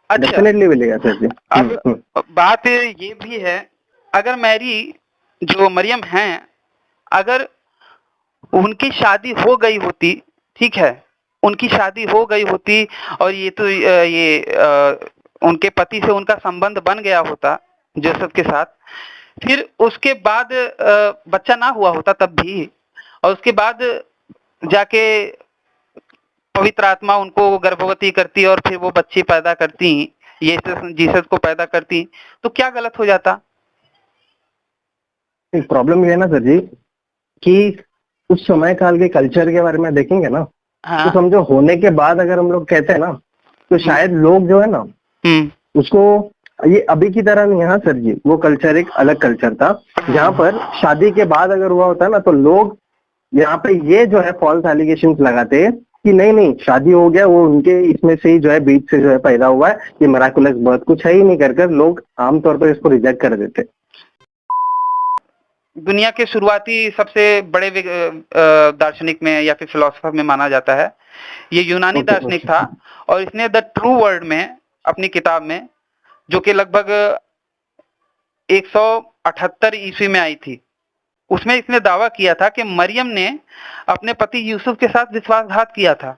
अच्छा, डेफिनेटली मिलेगा सर जी। अब बात ये भी है, अगर मैरी जो मरियम हैं, अगर उनकी शादी हो गई होती, ठीक है, उनकी शादी हो गई होती और ये तो उनके पति से उनका संबंध बन गया होता जोसेफ के साथ, फिर उसके बाद बच्चा ना हुआ होता तब भी, और उसके बाद जाके पवित्र आत्मा उनको गर्भवती करती और फिर वो बच्चे पैदा करती, ये जीसस को पैदा करती, तो क्या गलत हो जाता? प्रॉब्लम ये है ना सर जी कि उस समय काल के कल्चर के बारे में देखेंगे ना, तो समझो होने के बाद अगर हम लोग कहते हैं ना, तो शायद लोग जो है ना उसको, ये अभी की तरह नहीं है। हाँ सर जी, वो कल्चर एक अलग कल्चर था जहाँ पर शादी के बाद अगर हुआ होता ना, तो लोग यहाँ पे ये जो है फॉल्स एलिगेशन लगाते कि नहीं नहीं शादी हो गया, वो उनके इसमें से ही जो है बीच से जो है पैदा हुआ है, ये मिराकुलस बर्थ कुछ है ही नहीं, कर लोग आमतौर पर इसको रिजेक्ट कर देते। दुनिया के शुरुआती सबसे बड़े दार्शनिक में या फिर फिलोसोफर में माना जाता है, ये यूनानी दार्शनिक था, और इसने द ट्रू वर्ल्ड में अपनी किताब में, जो कि लगभग 178 ईस्वी में आई थी, उसमें इसने दावा किया था कि मरियम ने अपने पति यूसुफ के साथ विश्वासघात किया था,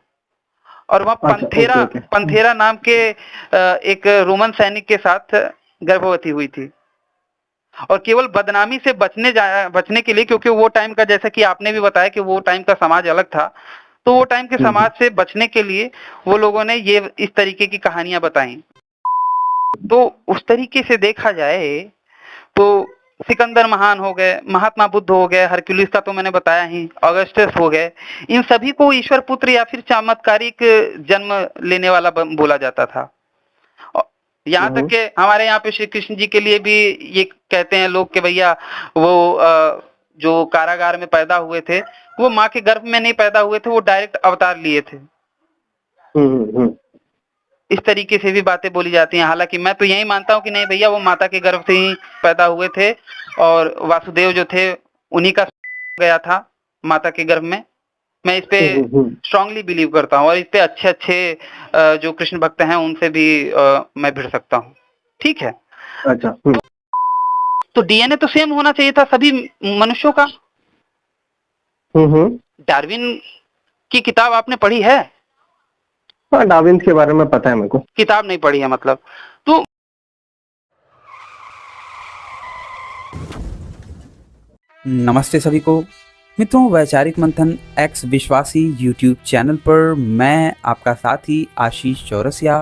और वह पंथेरा नाम के एक रोमन सैनिक के साथ गर्भवती हुई थी, और केवल बदनामी से बचने के लिए, क्योंकि वो टाइम का, जैसा कि आपने भी बताया कि वो टाइम का समाज अलग था, तो वो टाइम के समाज से बचने के लिए वो लोगों ने ये इस तरीके की कहानियां बताई। तो उस तरीके से देखा जाए तो सिकंदर महान हो गए, महात्मा बुद्ध हो गए, हरक्यूलिस का तो मैंने बताया ही, ऑगस्टस हो गए, इन सभी को ईश्वर पुत्र या फिर चमत्कारिक जन्म लेने वाला बोला जाता था। यहाँ तक के हमारे यहाँ पे श्री कृष्ण जी के लिए भी ये कहते हैं लोग कि भैया वो जो कारागार में पैदा हुए थे, वो माँ के गर्भ में नहीं पैदा हुए थे, वो डायरेक्ट अवतार लिए थे। इस तरीके से भी बातें बोली जाती हैं। हालांकि मैं तो यही मानता हूँ कि नहीं भैया, वो माता के गर्भ से ही पैदा हुए थे, और वासुदेव जो थे उन्हीं का गया था माता के गर्भ में। मैं इस पे स्ट्रांगली बिलीव करता हूँ, और इस पे अच्छे अच्छे जो कृष्ण भक्त हैं उनसे भी मैं भिड़ सकता हूँ। ठीक है, अच्छा। तो डीएनए तो सेम होना चाहिए था सभी मनुष्यों का। डार्विन की किताब आपने पढ़ी है? हाँ, डार्विन के बारे में पता है मेरे को। किताब नहीं पढ़ी है मतलब? तो नमस्ते सभी को मित्रों, वैचारिक मंथन एक्स विश्वासी यूट्यूब चैनल पर मैं आपका साथी आशीष चौरसिया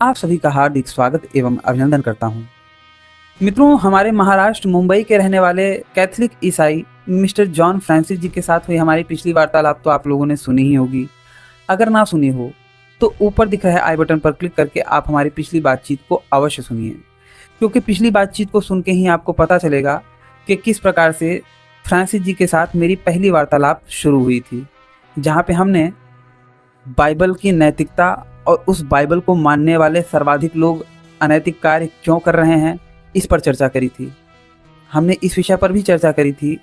आप सभी का हार्दिक स्वागत एवं अभिनंदन करता हूं। मित्रों, हमारे महाराष्ट्र मुंबई के रहने वाले कैथोलिक ईसाई मिस्टर जॉन फ्रांसिस जी के साथ हुई हमारी पिछली वार्तालाप तो आप लोगों ने सुनी ही होगी। अगर ना सुनी हो तो ऊपर दिख रहे आई बटन पर क्लिक करके आप हमारी पिछली बातचीत को अवश्य सुनिए, क्योंकि पिछली बातचीत को सुन के ही आपको पता चलेगा कि किस प्रकार से फ्रांसिस जी के साथ मेरी पहली वार्तालाप शुरू हुई थी, जहाँ पे हमने बाइबल की नैतिकता और उस बाइबल को मानने वाले सर्वाधिक लोग अनैतिक कार्य क्यों कर रहे हैं, इस पर चर्चा करी थी। हमने इस विषय पर भी चर्चा करी थी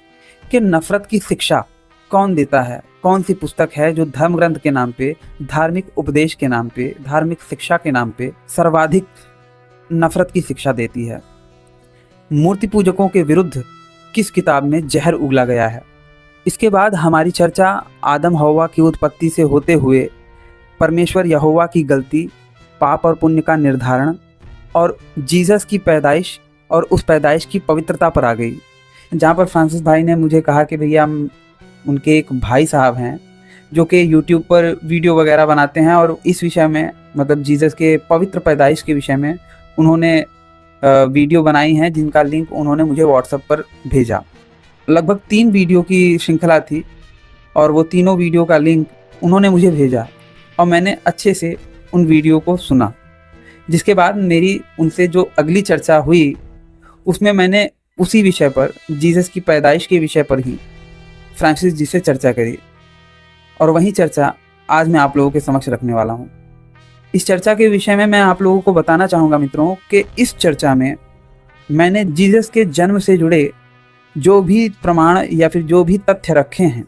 कि नफरत की शिक्षा कौन देता है, कौन सी पुस्तक है जो धर्म ग्रंथ के नाम पे, धार्मिक उपदेश के नाम पे, धार्मिक शिक्षा के नाम पे सर्वाधिक नफरत की शिक्षा देती है। मूर्ति पूजकों के विरुद्ध किस किताब में जहर उगला गया है। इसके बाद हमारी चर्चा आदम हव्वा की उत्पत्ति से होते हुए परमेश्वर यहोवा की गलती, पाप और पुण्य का निर्धारण और जीसस की पैदाइश और उस पैदाइश की पवित्रता पर आ गई, जहाँ पर फ्रांसिस भाई ने मुझे कहा कि भैया उनके एक भाई साहब हैं जो कि यूट्यूब पर वीडियो वगैरह बनाते हैं, और इस विषय में मतलब जीसस के पवित्र पैदाइश के विषय में उन्होंने वीडियो बनाई हैं, जिनका लिंक उन्होंने मुझे व्हाट्सएप पर भेजा। लगभग 3 वीडियो की श्रृंखला थी और वो तीनों वीडियो का लिंक उन्होंने मुझे भेजा, और मैंने अच्छे से उन वीडियो को सुना। जिसके बाद मेरी उनसे जो अगली चर्चा हुई उसमें मैंने उसी विषय पर, जीसस की पैदाइश के विषय पर ही फ्रांसिस जी से चर्चा करी, और वही चर्चा आज मैं आप लोगों के समक्ष रखने वाला हूँ। इस चर्चा के विषय में मैं आप लोगों को बताना चाहूँगा मित्रों कि इस चर्चा में मैंने जीसस के जन्म से जुड़े जो भी प्रमाण या फिर जो भी तथ्य रखे हैं,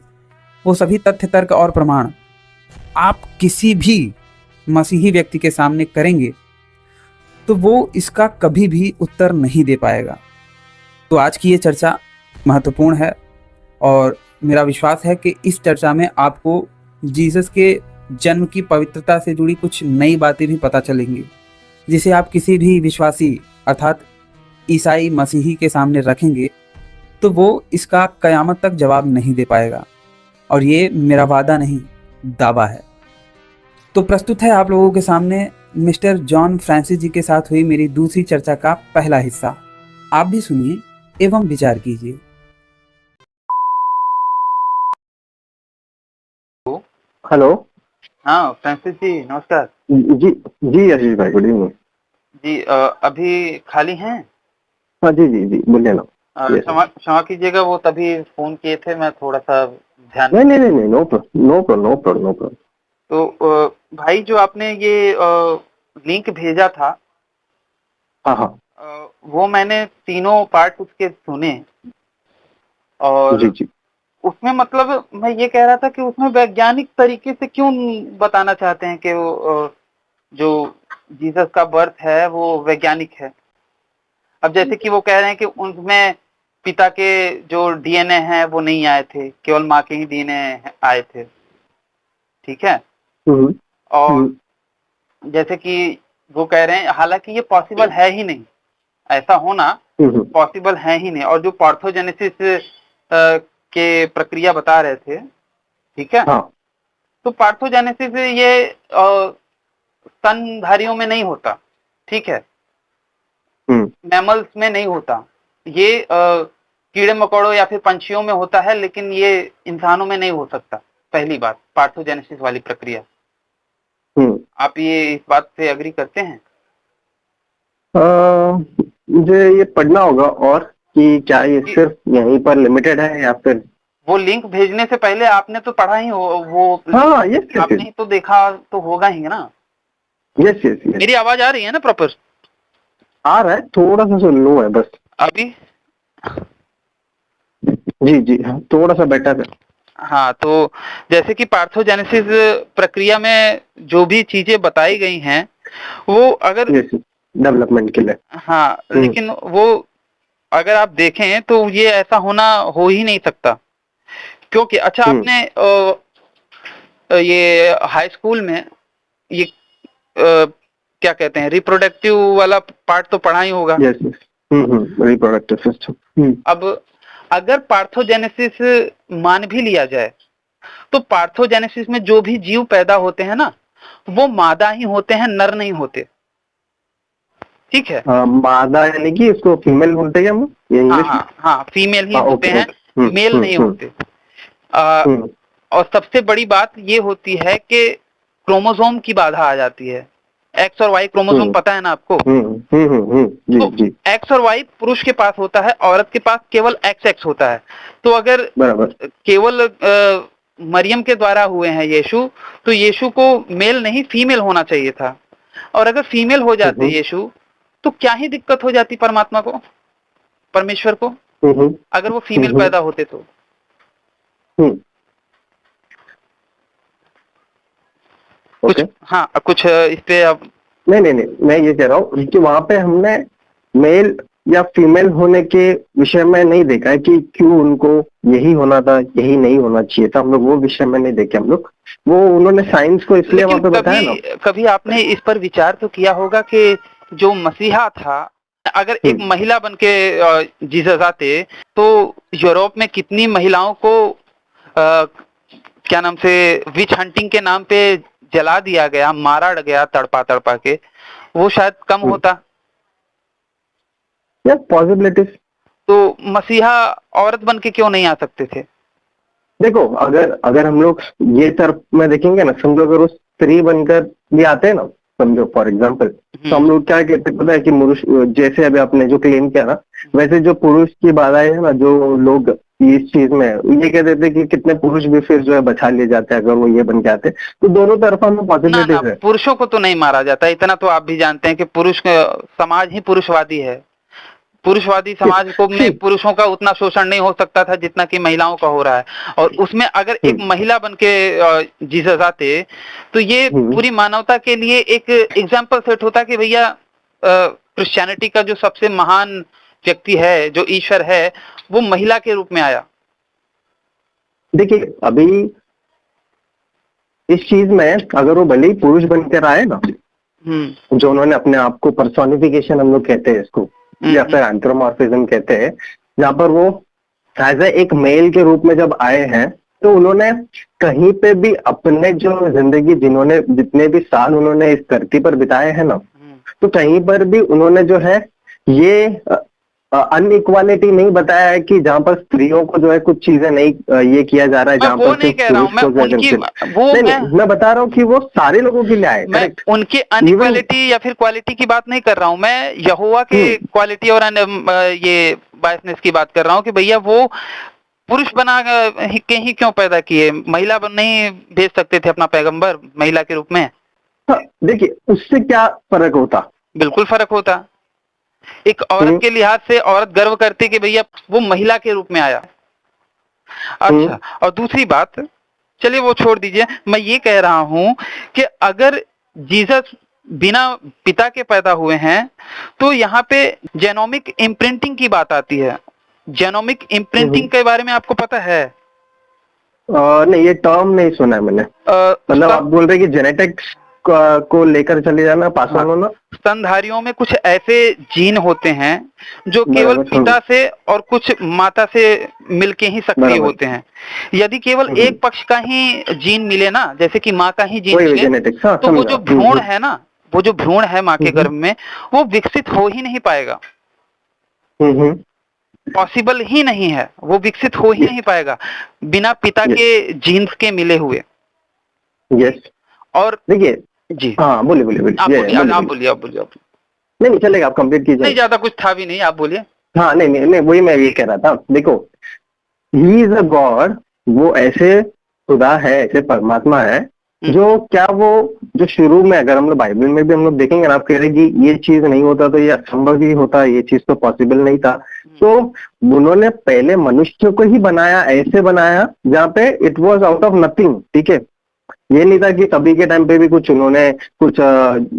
वो सभी तथ्य, तर्क और प्रमाण आप किसी भी मसीही व्यक्ति के सामने करेंगे तो वो इसका कभी भी उत्तर नहीं दे पाएगा। तो आज की ये चर्चा महत्वपूर्ण है और मेरा विश्वास है कि इस चर्चा में आपको जीसस के जन्म की पवित्रता से जुड़ी कुछ नई बातें भी पता चलेंगी, जिसे आप किसी भी विश्वासी अर्थात ईसाई मसीही के सामने रखेंगे तो वो इसका कयामत तक जवाब नहीं दे पाएगा। और ये मेरा वादा नहीं, दावा है। तो प्रस्तुत है आप लोगों के सामने मिस्टर जॉन फ्रांसिस जी के साथ हुई मेरी दूसरी चर्चा का पहला हिस्सा। आप भी सुनिए एवं विचार कीजिए। हेलो। हाँ फ्रांसिस जी, नमस्कार। जी जी आशीष भाई, गुड इवनिंग जी। अभी खाली हैं? हाँ जी जी जी, बोलिए ना। क्षमा कीजिएगा, वो तभी फोन किए थे, मैं थोड़ा सा ध्यान। नहीं नहीं नहीं, नो प्रॉब्लम। तो भाई, जो आपने ये लिंक भेजा था, हाँ, वो मैंने तीनों पार्ट उसके सुने और जी जी। उसमें मतलब मैं ये कह रहा था कि उसमें वैज्ञानिक तरीके से क्यों बताना चाहते हैं कि वो जो जीसस का बर्थ है वो वैज्ञानिक है। अब जैसे कि वो कह रहे हैं कि उनमें पिता के जो डीएनए हैं वो नहीं आए थे, केवल माँ के ही डीएनए आए थे, ठीक है। और जैसे कि वो कह रहे हैं, हालांकि ये पॉसिबल है ही नहीं, ऐसा होना पॉसिबल है ही नहीं। और जो पार्थोजेनेसिस के प्रक्रिया बता रहे थे, ठीक है। हाँ। तो पार्थोजेनेसिस ये स्तनधारियों में नहीं होता, ठीक है, मैमल्स में नहीं होता, ये कीड़े मकोड़ों या फिर पंछियों में होता है, लेकिन ये इंसानों में नहीं हो सकता। पहली बात, पार्थोजेनेसिस वाली प्रक्रिया। आप ये इस बात से एग्री करते हैं? मुझे ये पढ़ना होगा और कि क्या ये सिर्फ यहीं पर लिमिटेड है या फिर वो लिंक भेजने से पहले आपने तो पढ़ा ही हो वो। हाँ, यस, आपने ही तो देखा तो होगा ही ना। यस। मेरी आवाज आ रही है ना प्रॉपर? आ रहा है, थोड़ा सा सुन लो है बस अभी। जी हाँ, थोड़ा सा बेटर है। हाँ, तो जैसे कि पार्थोजेनेसिस प्रक्रिया में जो भी चीजें बताई गई हैं वो अगर डेवलपमेंट के लिए, हाँ, लेकिन वो अगर आप देखें तो ये ऐसा होना हो ही नहीं सकता, क्योंकि अच्छा आपने ये हाई स्कूल में ये क्या कहते हैं, रिप्रोडक्टिव वाला पार्ट तो पढ़ा ही होगा। Reproductive system. अब अगर पार्थोजेनेसिस मान भी लिया जाए तो पार्थोजेनेसिस में जो भी जीव पैदा होते हैं ना, वो मादा ही होते हैं, नर नहीं होते, ठीक है। मादा यानी कि इसको फीमेल बोलते हैं हम, ये इंग्लिश में? हाँ, फीमेल ही होते हैं, मेल नहीं होते। और सबसे बड़ी बात ये होती है कि क्रोमोसोम की बाधा आ जाती है। एक्स और वाई क्रोमोसोम पता है ना आपको? तो एक्स और वाई पुरुष के पास होता है, औरत के पास केवल एक्स होता है। तो अगर केवल मरियम के द्वारा हुए हैं यीशु, तो यीशु को मेल नहीं फीमेल होना चाहिए था। और अगर फीमेल हो जाते यीशु तो क्या ही दिक्कत हो जाती परमात्मा को, परमेश्वर को, अगर वो फीमेल पैदा होते तो। कुछ हाँ, कुछ इस पे अब नहीं, मैं ये कह रहा हूँ कि वहां पे हमने मेल या फीमेल होने के विषय में नहीं देखा है कि क्यों उनको यही होना था, यही नहीं होना चाहिए था। हम लोग वो विषय में नहीं देखे। हम लोग वो उन्होंने साइंस को इसलिए वहां पे बताया ना। कभी आपने इस पर विचार तो किया होगा कि जो मसीहा था, अगर एक महिला बन के जीसस आते तो यूरोप में कितनी महिलाओं को क्या नाम से विच हंटिंग के नाम पे जला दिया गया, मारा गया तड़पा के, वो शायद कम होता। पॉसिबिलिटीज। तो मसीहा औरत बन के क्यों नहीं आ सकते थे? देखो, अगर हम लोग ये तरफ में देखेंगे ना, समझो अगर वो स्त्री बनकर भी आते हैं ना, समझो फॉर एग्जाम्पल, तो हम लोग क्या कहते पता है कि पुरुष, जैसे अभी आपने जो क्लेम किया ना, वैसे जो पुरुष की बाधाएं है ना, जो लोग इस चीज में ये कहते थे कि कितने पुरुष भी फिर जो है बचा लिए जाते हैं अगर वो ये बन के आते, तो दोनों तरफा में पॉसिबिलिटीज है। पुरुषों को तो नहीं मारा जाता, इतना तो आप भी जानते हैं कि पुरुष समाज ही पुरुषवादी है। पुरुषवादी समाज को में पुरुषों का उतना शोषण नहीं हो सकता था जितना कि महिलाओं का हो रहा है। और उसमें अगर एक महिला बन के जीसस आते तो ये पूरी मानवता के लिए एक एग्जाम्पल सेट होता कि भैया क्रिश्चियनिटी का जो सबसे महान व्यक्ति है, जो ईश्वर है, वो महिला के रूप में आया? देखिए अभी इस चीज में अगर वो भले ही पुरुष बनकर आए ना, जो उन्होंने अपने आप को पर्सोनिफिकेशन हम लोग कहते हैं इसको, या फिर एंथ्रोमॉर्फिज्म कहते हैं, जहाँ पर वो एज एक मेल के रूप में जब आए हैं, तो उन्होंने कहीं पे भी अपने जो जिंदगी जितने भी साल उन्होंने इस धरती पर बिताए हैं ना, तो कहीं पर भी उन्होंने जो है ये अनइक्वालिटी नहीं बताया है कि जहाँ पर स्त्रियों को जो है कुछ चीजें नहीं ये किया जा रहा है, जहाँ पर नहीं कह रहा हूँ मैं बता रहा हूँ कि वो सारे लोगों के लिए आए। करेक्ट, उनकी अनइक्वालिटी या फिर क्वालिटी की बात नहीं कर रहा हूँ मैं, यहोवा के क्वालिटी और ये बायसनेस की बात कर रहा हूँ कि भैया वो पुरुष बना के ही क्यों पैदा किए, महिला नहीं भेज सकते थे अपना पैगंबर महिला के रूप में? देखिए उससे क्या फर्क होता? बिल्कुल फर्क होता। एक औरत के लिहाज से औरत गर्व करती कि भैया वो महिला के रूप में आया। अच्छा, और दूसरी बात, चलिए वो छोड़ दीजिए, मैं ये कह रहा हूं कि अगर जीसस बिना पिता के पैदा हुए हैं तो यहाँ पे जेनोमिक इम्प्रिंटिंग की बात आती है। जेनोमिक इम्प्रिंटिंग के बारे में आपको पता है? नहीं, ये टर्म नहीं सुना है मैंने। मतलब आप बोल रहे कि जेनेटिक्स को लेकर चले जाना, पास ऑन होना। स्तनधारियों में कुछ ऐसे जीन होते हैं जो केवल पिता से और कुछ माता से मिलके ही सक्रिय होते हैं। यदि केवल एक पक्ष का ही जीन मिले ना, जैसे कि माँ का ही जीन मिले, तो वो जो भ्रूण है ना, वो जो भ्रूण है माँ के गर्भ में, वो विकसित हो ही नहीं पाएगा। पॉसिबल ही नहीं है, वो विकसित हो ही नहीं पाएगा बिना पिता के जीन्स के मिले हुए। और देखिए जी, हाँ बोलिए आप बोलिए। नहीं चलेगा, आप कंप्लीट कीजिए। नहीं, ज्यादा कुछ था भी नहीं, आप बोलिए। हाँ नहीं, वही मैं ये कह रहा था। देखो, ही इज अ गॉड, वो ऐसे खुदा है, ऐसे परमात्मा है जो क्या वो जो शुरू में, अगर हम लोग बाइबल में भी हम लोग देखेंगे ना, आप कह रहे कि ये चीज नहीं होता तो ये असंभव ही होता, ये चीज तो पॉसिबल नहीं था। तो उन्होंने पहले मनुष्य को ही बनाया, ऐसे बनाया जहाँ पे it was out of nothing. ठीक है, ये नहीं था कि कभी के टाइम पे भी कुछ उन्होंने कुछ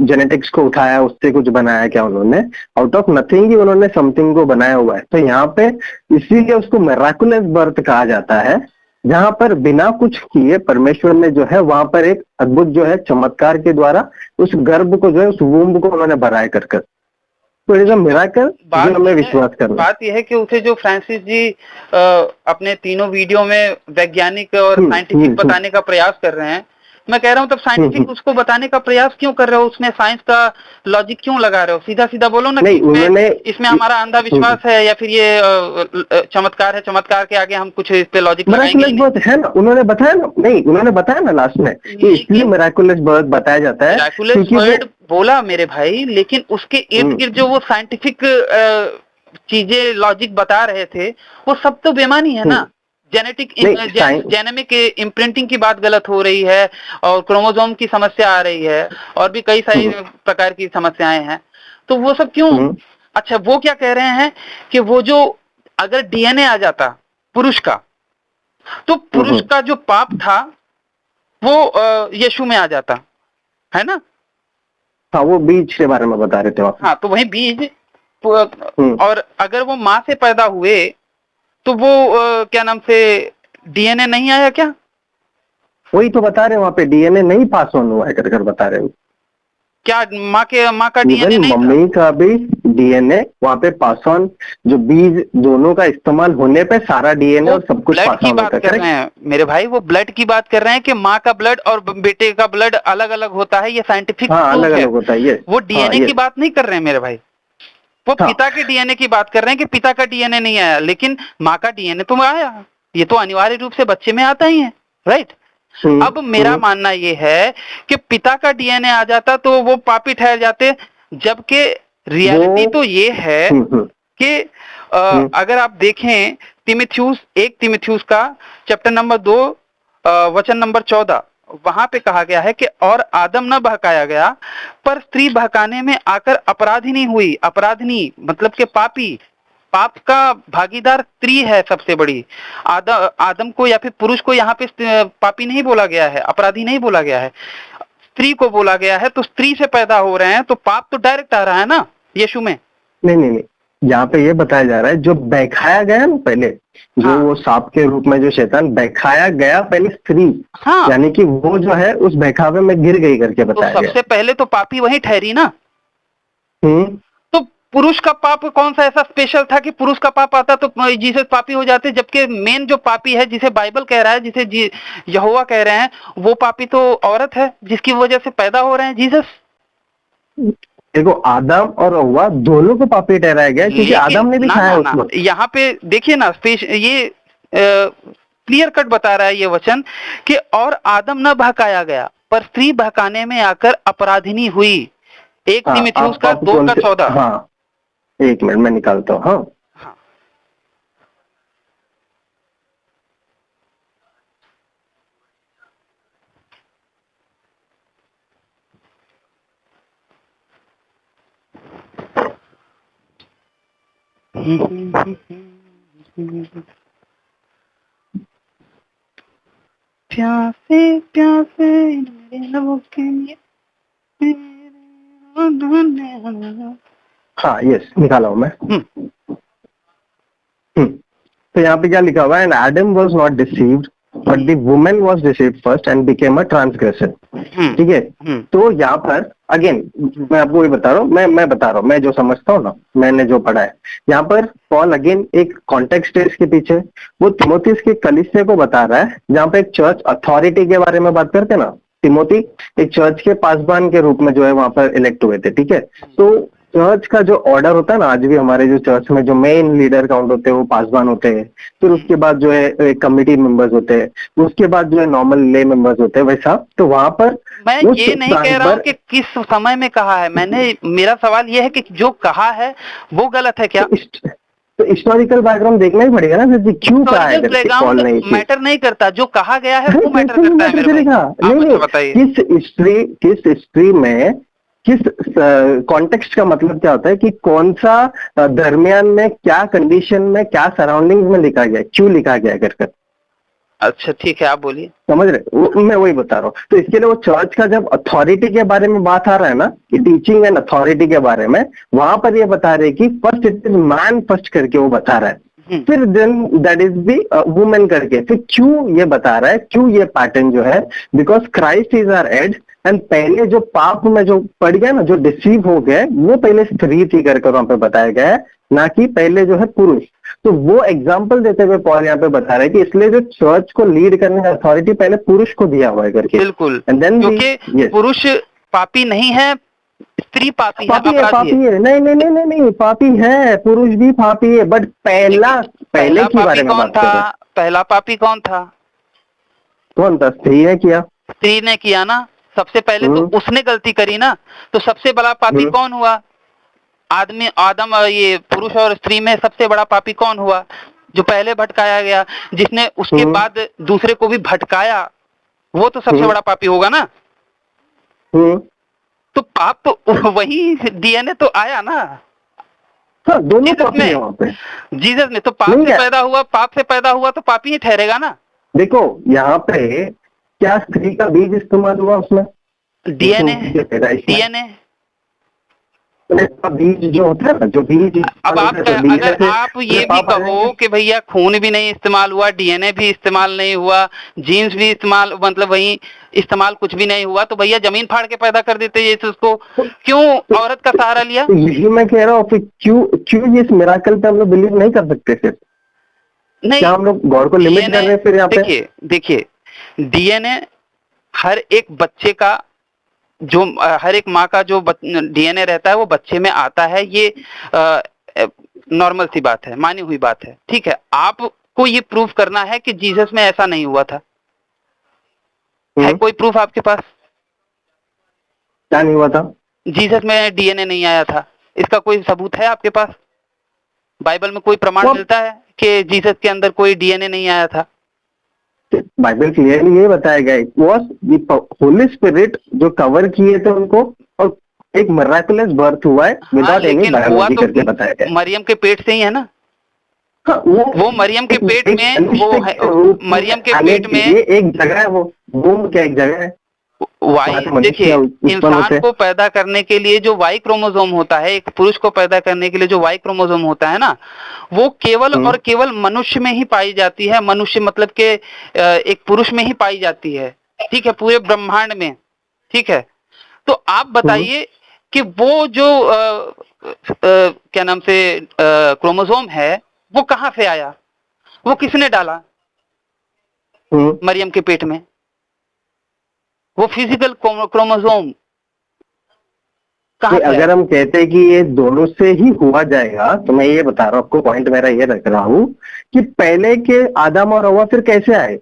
जेनेटिक्स को उठाया, उससे कुछ बनाया। क्या उन्होंने आउट ऑफ नथिंग ही उन्होंने समथिंग को बनाया हुआ है। तो यहाँ पे इसीलिए उसको मिराकुलस बर्थ कहा जाता है, जहां पर बिना कुछ किए परमेश्वर ने जो है वहां पर एक अद्भुत जो है चमत्कार के द्वारा उस गर्भ को जो है, उस वूम्ब को उन्होंने भराए कर। तो इट इज अ मिराकल, जो हमें विश्वास करना। बात यह है कि उसे जो फ्रांसिस जी अपने तीनों वीडियो में वैज्ञानिक और साइंटिफिक बताने का प्रयास कर रहे हैं, मैं कह रहा हूँ तब साइंटिफिक उसको बताने का प्रयास क्यों कर रहे हो? उसमें साइंस का लॉजिक क्यों लगा रहे हो? सीधा सीधा बोलो ना, इसमें हमारा अंधविश्वास है या फिर ये चमत्कार है, चमत्कार के आगे हम कुछ इस पे लॉजिक लगाएंगे है ना। उन्होंने बताया ना, नहीं उन्होंने बताया ना लास्ट में, इसलिए मिराकुलस बर्थ बताया जाता है। मिराकुलस बर्थ बोला मेरे भाई, लेकिन उसके इर्द गिर्द जो वो साइंटिफिक चीजें लॉजिक बता रहे थे, वो सब तो बेमानी है ना। जेनेमिक इम्प्रिंटिंग की बात गलत हो रही है, और क्रोमोसोम की समस्या आ रही है, और भी कई सारी प्रकार की समस्याएं हैं। तो वो सब क्यों? अच्छा, वो क्या कह रहे हैं कि वो जो अगर डीएनए आ जाता पुरुष का, तो पुरुष का जो पाप था वो यीशु में आ जाता है ना। हाँ, वो बीज के बारे में बता रहे थे आप। हाँ, तो वही बीज, और अगर वो माँ से पैदा हुए तो वो क्या नाम से डीएनए नहीं आया क्या? वही तो बता रहे हैं, वहाँ पे डीएनए नहीं पास ऑन हुआ है कर बता रहे हैं। क्या माँ का डीएनए नहीं? मम्मी का भी डीएनए वहाँ पे पास ऑन, जो बीज दोनों का इस्तेमाल होने पे सारा डीएनए और सब कुछ पास ऑन होता है। कर रहे हैं मेरे भाई, वो ब्लड की बात कर रहे हैं कि माँ का ब्लड और बेटे का ब्लड अलग अलग होता है, ये साइंटिफिक अलग अलग होता है। वो डीएनए की बात नहीं कर रहे हैं मेरे भाई, वो पिता के डीएनए की बात कर रहे हैं कि पिता का डीएनए नहीं आया, लेकिन माँ का डीएनए तो आया। ये तो अनिवार्य रूप से बच्चे में आता ही है, राइट? अब मेरा मानना ये है कि पिता का डीएनए आ जाता तो वो पापी ठहर जाते, जबकि रियलिटी तो ये है कि अगर आप देखें एक तिमुथियुस का चैप्टर नंबर 2 वचन नंबर 14, वहां पे कहा गया है कि और आदम न बहकाया गया, पर स्त्री बहकाने में आकर अपराधिनी हुई। अपराधिनी मतलब के पापी, पाप का भागीदार स्त्री है सबसे बड़ी। आदम को या फिर पुरुष को यहाँ पे पापी नहीं बोला गया है, अपराधी नहीं बोला गया है। स्त्री को बोला गया है, तो स्त्री से पैदा हो रहे हैं, तो पाप तो डायरेक्ट आ रहा है ना यीशु में। नहीं, यहाँ पे ये बताया जा रहा है जो बहकाया गया ना पहले, जो हाँ। वो सांप के रूप में जो शैतान बहकाया गया पहले स्त्री, हाँ। यानी कि वो जो है उस बहकावे में गिर गई करके बताया तो सबसे पहले तो पापी वही ठहरी ना। तो पुरुष का पाप कौन सा ऐसा स्पेशल था कि पुरुष का पाप आता तो जीसस पापी हो जाते, जबकि मेन जो पापी है, जिसे बाइबल कह रहा है, जिसे यहोवा कह रहे हैं, वो पापी तो औरत है जिसकी वजह से पैदा हो रहे हैं जीसस। देखो आदम और हव्वा दोनों को पापी ठहराया गया क्योंकि आदम ने भी खाया उस वक्त। यहाँ पे देखिए ना, ये क्लियर कट बता रहा है ये वचन कि और आदम न बहकाया गया पर स्त्री बहकाने में आकर अपराधिनी हुई। 1 तीमुथियुस का 2:14। हाँ, 1 मिनट में निकालता हूँ। हाँ, प्यासे प्यासे मेरे लबों के लिए। हाँ, यस, निकाला हूँ मैं। तो यहाँ पे क्या लिखा हुआ है? And Adam was not deceived but the woman was deceived first and became a transgressor. ठीक है, तो यहाँ पर अगेन मैं आपको ये बता रहा हूँ, मैं बता रहा हूँ, मैं जो समझता हूँ ना, मैंने जो पढ़ा है, यहाँ पर पॉल अगेन एक कॉन्टेक्स्ट है इसके पीछे। वो तिमोथीस के कलीसिया को बता रहा है, जहाँ पे एक चर्च अथॉरिटी के बारे में बात करते हैं ना। तिमोथी एक चर्च के पासबान के रूप में जो है वहां पर इलेक्ट हुए थे। ठीक है, तो चर्च का जो ऑर्डर होता है ना, आज भी हमारे जो चर्च में जो मेन लीडर काउंट होते हैं वो पासबान होते हैं, फिर उसके बाद जो है कमिटी मेंबर्स होते हैं, उसके बाद जो है नॉर्मल ले मेंबर्स होते हैं, वैसा। तो वहां पर मैं ये नहीं कह रहा हूँ कि किस समय में कहा है, मेरा सवाल ये है कि जो कहा है वो गलत है क्या? तो हिस्टोरिकल बैकग्राउंड देखना ही पड़ेगा ना, क्यों कहा है। बैकग्राउंड मैटर नहीं करता, जो कहा गया है वो मैटर करता है मेरे को। नहीं, किस हिस्ट्री में किस कॉन्टेक्स्ट का मतलब क्या होता है कि कौन सा दरमियान में क्या कंडीशन में क्या सराउंडिंग्स में लिखा गया, क्यों लिखा गया कर। अच्छा ठीक है, आप बोलिए। समझ रहे, मैं वही बता रहा हूँ। तो इसके लिए वो चर्च का जब अथॉरिटी के बारे में बात आ रहा है ना, कि टीचिंग एंड अथॉरिटी के बारे में, वहां पर ये बता रहे कि first it is man first करके वो बता रहा है, फिर then that is the women करके। फिर क्यों ये बता रहा है, क्यों ये पैटर्न जो है, because Christ is our aid. And पहले जो पाप में जो पड़ गया ना, जो डिसीव हो गए, वो पहले स्त्री थी करके वहां पे बताया गया है, ना कि पहले जो है पुरुष। तो वो एग्जाम्पल देते हुए पॉल यहाँ पे बता रहे हैं कि इसलिए जो चर्च को लीड करने का अथॉरिटी पहले पुरुष को दिया हुआ है करके। बिल्कुल, क्योंकि पुरुष पापी नहीं है, स्त्री पापी है। पापी है, नहीं, पापी है, पुरुष भी पापी है, बट पहले के बारे में बात कर रहे हैं। पहला पापी कौन था? स्त्री ने किया। स्त्री ने किया ना, सबसे पहले तो उसने गलती करी ना। तो सबसे बड़ा पापी कौन हुआ? आदम, ये पुरुष और स्त्री में सबसे बड़ा पापी कौन हुआ? जो पहले भटकाया गया, जिसने उसके बाद दूसरे को भी भटकाया, वो तो सबसे बड़ा पापी होगा ना। तो पाप तो वही डीएनए तो आया ना। हाँ, दोनों पापी हैं वहाँ पे। जीसस ने तो पाप से पैदा हुआ, पाप से पैदा हुआ तो पापी ही ठहरेगा ना। देखो यहाँ पे क्या स्त्री का बीज इस्तेमाल हुआ उसमें? डीएनए बीज जो होता है ना, जो बीज। अब अगर आप ये भी कहो कि भैया खून भी नहीं इस्तेमाल हुआ, डीएनए भी इस्तेमाल नहीं हुआ, जीन्स भी इस्तेमाल, मतलब वही इस्तेमाल कुछ भी नहीं हुआ, तो भैया जमीन फाड़ के पैदा कर देते ये उसको, क्यों औरत का सहारा लिया? यही मैं कह रहा हूँ, फिर क्यों इस मिराकल पे हम लोग बिलीव नहीं कर सकते? फिर नहीं, क्या हम लोग गॉड को लिमिट कर रहे हैं फिर यहाँ पे? देखिए डीएनए हर एक बच्चे का, जो हर एक माँ का जो डीएनए रहता है वो बच्चे में आता है, ये नॉर्मल सी बात है, मानी हुई बात है। ठीक है, आपको ये प्रूफ करना है कि जीसस में ऐसा नहीं हुआ था। है कोई प्रूफ आपके पास? क्या नहीं हुआ था? जीसस में डीएनए नहीं आया था, इसका कोई सबूत है आपके पास? बाइबल में कोई प्रमाण मिलता है कि जीसस के अंदर कोई डीएनए नहीं आया था? बाइबल क्लियरली ये बताया गया, होली स्पिरिट जो कवर किए थे उनको, और एक मिराकुलस बर्थ हुआ है विदाउट एनी बायोलॉजी करके बताया गया। मरियम के पेट से ही है ना। हाँ, वो मरियम के पेट में, वो है मरियम के पेट में ये एक जगह है, वो क्या एक जगह है? वाई, देखिए इंसान को पैदा करने के लिए जो वाई क्रोमोसोम होता है, एक पुरुष को पैदा करने के लिए जो वाई क्रोमोसोम होता है ना, वो केवल और केवल मनुष्य में ही पाई जाती है। मनुष्य मतलब के एक पुरुष में ही पाई जाती है, ठीक है, पूरे ब्रह्मांड में, ठीक है। तो आप बताइए कि वो जो क्या नाम से क्रोमोसोम है वो कहाँ से आया, वो किसने डाला मरियम के पेट में? वो फिजिकल क्रोमोसोम अगर हम कहते हैं कि ये दोनों से ही हुआ जाएगा, तो मैं ये बता रहा हूँ आपको, पॉइंट मेरा ये रख रहा हूँ कि पहले के आदम और हवा फिर कैसे आए?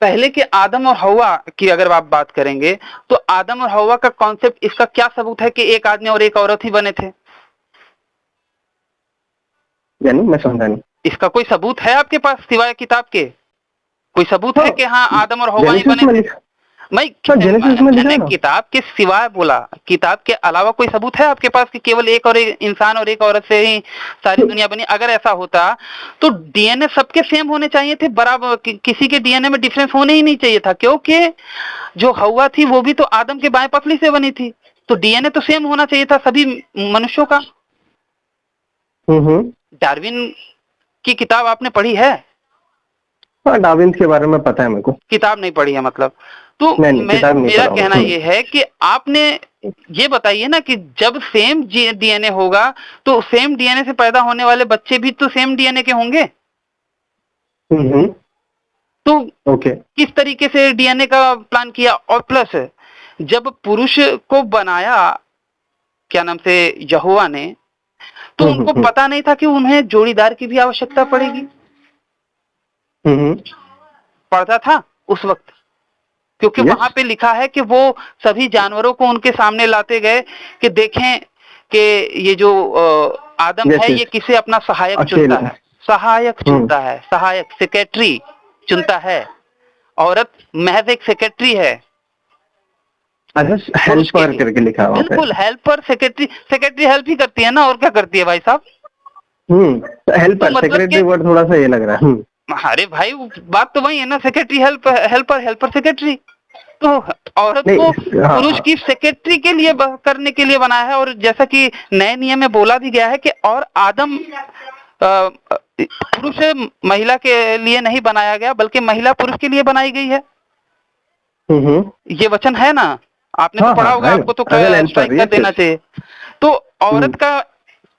पहले के आदम और हवा की अगर आप बात करेंगे तो आदम और हवा का कॉन्सेप्ट, इसका क्या सबूत है कि एक आदमी और एक औरत ही बने थे? यानी मैं समझा नहीं। इसका कोई सबूत है आपके पास सिवाय किताब के? कोई सबूत है कि हाँ आदम और हवा ही बने थे? मैं किताब के सिवाय बोला, किताब के अलावा कोई सबूत है आपके पास कि केवल एक और एक इंसान और एक औरत से ही सारी दुनिया बनी? अगर ऐसा होता तो डीएनए सबके सेम होने चाहिए थे, बराबर, किसी के डीएनए में डिफरेंस होने ही नहीं चाहिए था, क्योंकि जो हवा थी वो भी तो आदम के बाएं पसली से बनी थी, तो डीएनए तो सेम होना चाहिए था सभी मनुष्यों का। डार्विन की किताब आपने पढ़ी है? हाँ, डार्विन के बारे में पता है मेरे को। किताब नहीं पढ़ी है मतलब? तो मेरा कहना ये है कि आपने ये बताइए ना कि जब सेम डीएनए होगा तो सेम डीएनए से पैदा होने वाले बच्चे भी तो सेम डीएनए के होंगे। तो किस तरीके से डीएनए का प्लान किया? और प्लस जब पुरुष को बनाया क्या नाम से यहोवा ने, तो उनको पता नहीं था कि उन्हें जोड़ीदार की भी आवश्यकता पड़ेगी? पड़ता था उस वक्त, क्योंकि वहां पे लिखा है कि वो सभी जानवरों को उनके सामने लाते गए कि देखें कि ये जो आदम है ये किसे अपना सहायक चुनता है, सहायक चुनता है, सहायक सेक्रेटरी चुनता है। औरत महज एक सेक्रेटरी है। हेल्पर करके लिखा हुआ है। बिल्कुल, हेल्पर, सेक्रेटरी हेल्प ही करती है ना, और क्या करती है भाई साहब? हेल्पर, सेक्रेटरी वर्ड थोड़ा सा ये लग रहा है। अरे भाई बात तो वही है ना, सेक्रेटरी हेल्पर सेक्रेटरी। तो औरत को पुरुष की सेक्रेटरी के लिए करने के लिए बनाया है। और जैसा कि नए नियम में बोला भी गया है कि और आदम पुरुष महिला के लिए नहीं बनाया गया, बल्कि महिला पुरुष के लिए बनाई गई है। ये वचन है ना, आपने तो पढ़ा होगा, आपको तो स्ट्राइक कर देना चाहिए। तो औरत का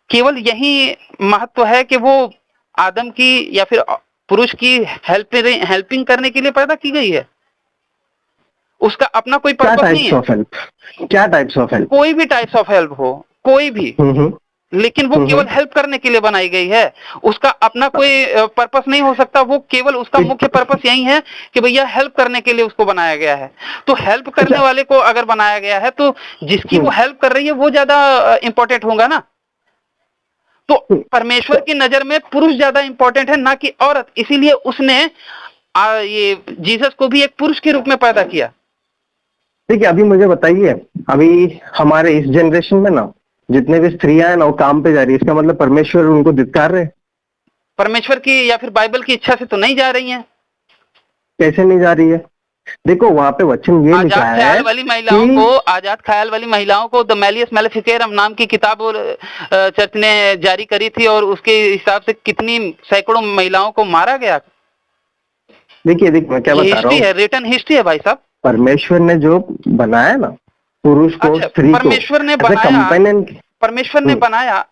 केवल यही महत्व है कि वो आदम की या फिर पुरुष की हेल्पिंग करने के लिए पैदा की गई है। उसका अपना कोई पर्पस नहीं है। क्या टाइप्स ऑफ हेल्प? कोई भी टाइप्स ऑफ हेल्प हो, कोई भी, लेकिन वो केवल हेल्प करने के लिए बनाई गई है। उसका अपना कोई पर्पस नहीं हो सकता। वो केवल उसका मुख्य पर्पस यही है कि भैया हेल्प करने के लिए उसको बनाया गया है। तो हेल्प करने वाले को अगर बनाया गया है तो जिसकी वो हेल्प कर रही है वो ज्यादा इंपॉर्टेंट होगा ना। तो परमेश्वर की नजर में पुरुष ज्यादा इंपॉर्टेंट है, ना कि औरत। इसीलिए उसने ये जीसस को भी एक पुरुष के रूप में पैदा किया। ठीक है, अभी मुझे बताइए, अभी हमारे इस जनरेशन में ना जितने भी स्त्रियां हैं ना वो काम पे जा रही है, इसका मतलब परमेश्वर उनको धिक्कार रहे? परमेश्वर की या फिर बाइबल की इच्छा से तो नहीं जा रही हैं। कैसे नहीं जा रही है? देखो वहां पे वचन ये लिखा है, आजाद ख्याल वाली महिलाओं को द मैलियस मैलेफिकेरम नाम की किताब चर्च ने जारी करी थी, और उसके हिसाब से कितनी सैकड़ों महिलाओं को मारा गया। देखिए मैं क्या बता रहा हूँ, रिटर्न हिस्ट्री है भाई साहब। परमेश्वर ने जो बनाया ना पुरुष को, स्त्री को, परमेश्वर ने बनाया,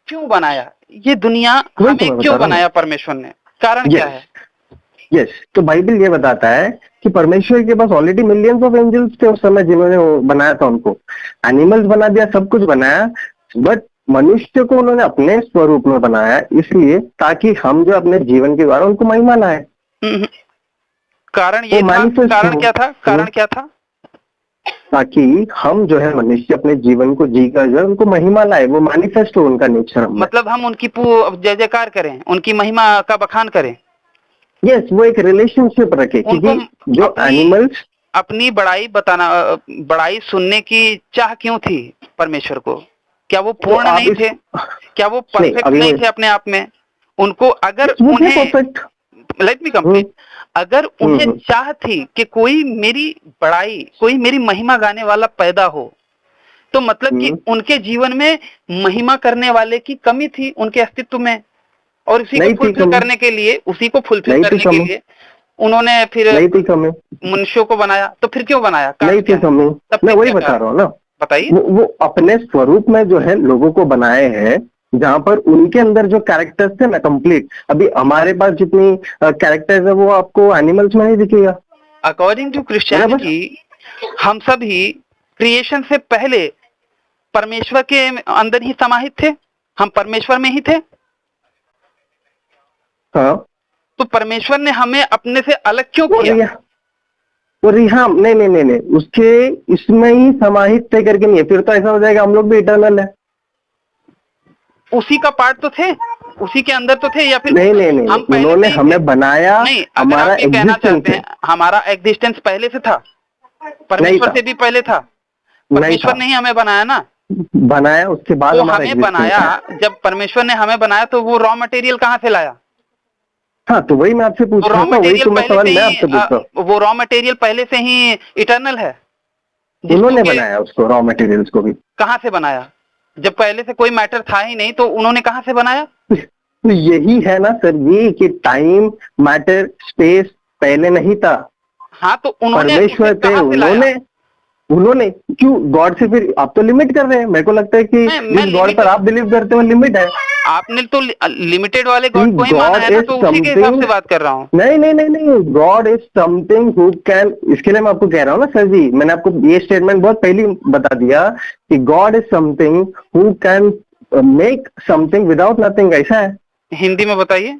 क्यों बनाया ये दुनिया, हमें क्यों बनाया परमेश्वर ने? कारण क्या है? तो बाइबल ये बताता है कि परमेश्वर के पास ऑलरेडी मिलियंस ऑफ एंजल्स थे उस समय, जिन्होंने बनाया था। उनको एनिमल्स बना दिया, सब कुछ बनाया, बट मनुष्य को उन्होंने अपने स्वरूप में बनाया, इसलिए ताकि हम जो अपने जीवन के द्वारा उनको महिमा लाए। कारण ये कारण क्या था? ताकि हम जो है मनुष्य अपने जीवन को जीकर जो है उनको महिमा लाए, वो मैनिफेस्ट हो उनका नेचर। मतलब हम उनकी जय जयकार करें, उनकी महिमा का बखान करें। वो एक रिलेशनशिप रखे, क्योंकि जो एनिमल्स अपनी बड़ाई सुनने की चाह क्यों थी परमेश्वर को? क्या वो पूर्ण नहीं थे? क्या वो परफेक्ट नहीं थे अपने आप में? उनको अगर उन्हें, लेट मी कंप्लीट, अगर उन्हें चाह थी कि कोई मेरी बड़ाई, कोई मेरी महिमा गाने वाला पैदा हो, तो मतलब कि उनके जीवन में महिमा करने वाले की कमी थी उनके अस्तित्व में, और उसी को फुलफिल करने के लिए, उसी को फुलफिल करने के लिए उन्होंने फिर मनुष्यों को बनाया। तो फिर क्यों बनाया? नहीं थी कमी, मैं वही बता रहा हूँ ना। बताइए। वो अपने स्वरूप में जो है लोगों को बनाए हैं, जहाँ पर उनके अंदर जो कैरेक्टर्स थे ना कंप्लीट। अभी हमारे पास जितनी कैरेक्टर्स है वो आपको एनिमल्स में नहीं दिखेगा। अकॉर्डिंग टू क्रिश्चियनिटी हम सभी क्रिएशन से पहले परमेश्वर के अंदर ही समाहित थे, हम परमेश्वर में ही थे। हाँ, तो परमेश्वर ने हमें अपने से अलग क्यों किया? हाँ, नहीं, उसके इसमें ही समाहित थे करके नहीं है, फिर तो ऐसा हो जाएगा हम लोग भी इटर्नल है। उसी का पार्ट तो थे, उसी के अंदर तो थे, या फिर नहीं, उन्होंने हमें बनाया। नहीं, हमारा एग्जिस्टेंस है, हमारा एग्जिस्टेंस पहले से था, परमेश्वर से भी पहले था। परमेश्वर ने ही हमें बनाया ना, बनाया उसके बाद वो हमें बनाया। जब परमेश्वर ने हमें बनाया तो वो रॉ मटेरियल कहाँ से लाया? हाँ, तो वही मैं आपसे पूछ रहा हूँ, वही तो मैं सवाल मैं आपसे पूछ रहा हूँ। वो रॉ मटेरियल पहले से ही इटर्नल है। उन्होंने बनाया उसको, रॉ मटेरियल्स को भी। कहाँ से बनाया? जब पहले से कोई मैटर था ही नहीं तो उन्होंने कहाँ से बनाया? तो यही है ना सर जी कि टाइम, मैटर, स्पेस पहले नहीं था। हाँ, तो उन्होंने परमेश्वर थे, उन्होंने क्यों गॉड से फिर आप तो लिमिट कर रहे हैं। मेरे को लगता है कि जिस गॉड पर आप बिलीव करते हो लिमिट है। आपने तो लिमिटेड वाले गॉड को ही माना है ना, तो उसी के हिसाब से बात कर रहा हूँ। नहीं, God is something who can, इसके लिए मैं आपको कह रहा हूँ ना सर जी, मैंने आपको ये स्टेटमेंट बहुत पहले बता दिया कि God is something who can make something without nothing. ऐसा है। हिंदी में बताइए।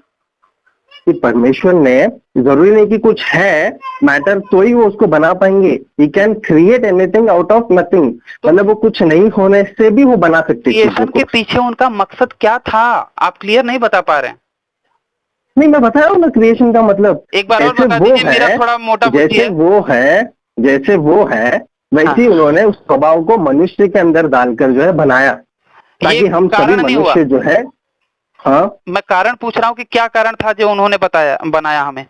कि परमेश्वर ने, जरूरी नहीं कि कुछ है मैटर तो ही वो उसको बना पाएंगे। He can create anything out of nothing, मतलब वो कुछ नहीं होने से भी वो बना सकते हैं। क्रिएशन के पीछे उनका मकसद क्या था, आप क्लियर नहीं बता पा रहे हैं। नहीं, मैं बता रहा हूँ ना क्रिएशन का मतलब। एक बार और बता दीजिए, मेरा थोड़ा मोटा जैसे वो है वैसे ही उन्होंने उस स्वभाव को मनुष्य के अंदर डालकर जो है बनाया, ताकि हम सभी मनुष्य जो है। हाँ, मैं कारण पूछ रहा हूँ कि क्या कारण था जो उन्होंने बनाया हमें।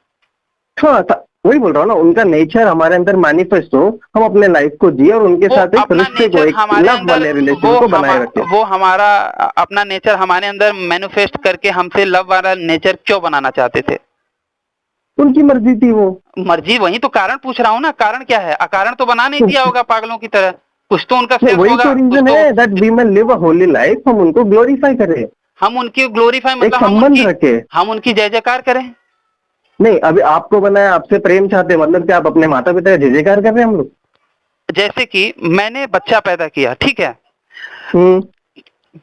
हाँ, वही बोल रहा हूँ ना, उनका नेचर हमारे अंदर मैनिफेस्ट हो, हम अपने लाइफ को जिए और उनके साथ एक रिश्ते को, एक लव वाले रिलेशन को बनाए रखें। वो हमारा अपना नेचर हमारे अंदर मैनिफेस्ट करके हमसे लव वाला नेचर क्यों बनाना चाहते थे? उनकी मर्जी थी। वो मर्जी, वही तो कारण पूछ रहा हूँ ना, कारण क्या है? अकारण तो बना नहीं दिया होगा पागलों की तरह, कुछ तो उनका सेंस होगा। वही तो रीजन है that we man live a holy life, हम उनको ग्लोरीफाई करें। हम उनकी ग्लोरीफाई मतलब संबंध रखे, हम उनकी जय जयकार करें। नहीं, अभी आपको बनाया, आपसे प्रेम चाहते, मतलब कि आप अपने माता पिता का जय जयकार कर रहे हैं हम लोग। जैसे कि मैंने बच्चा पैदा किया, ठीक है,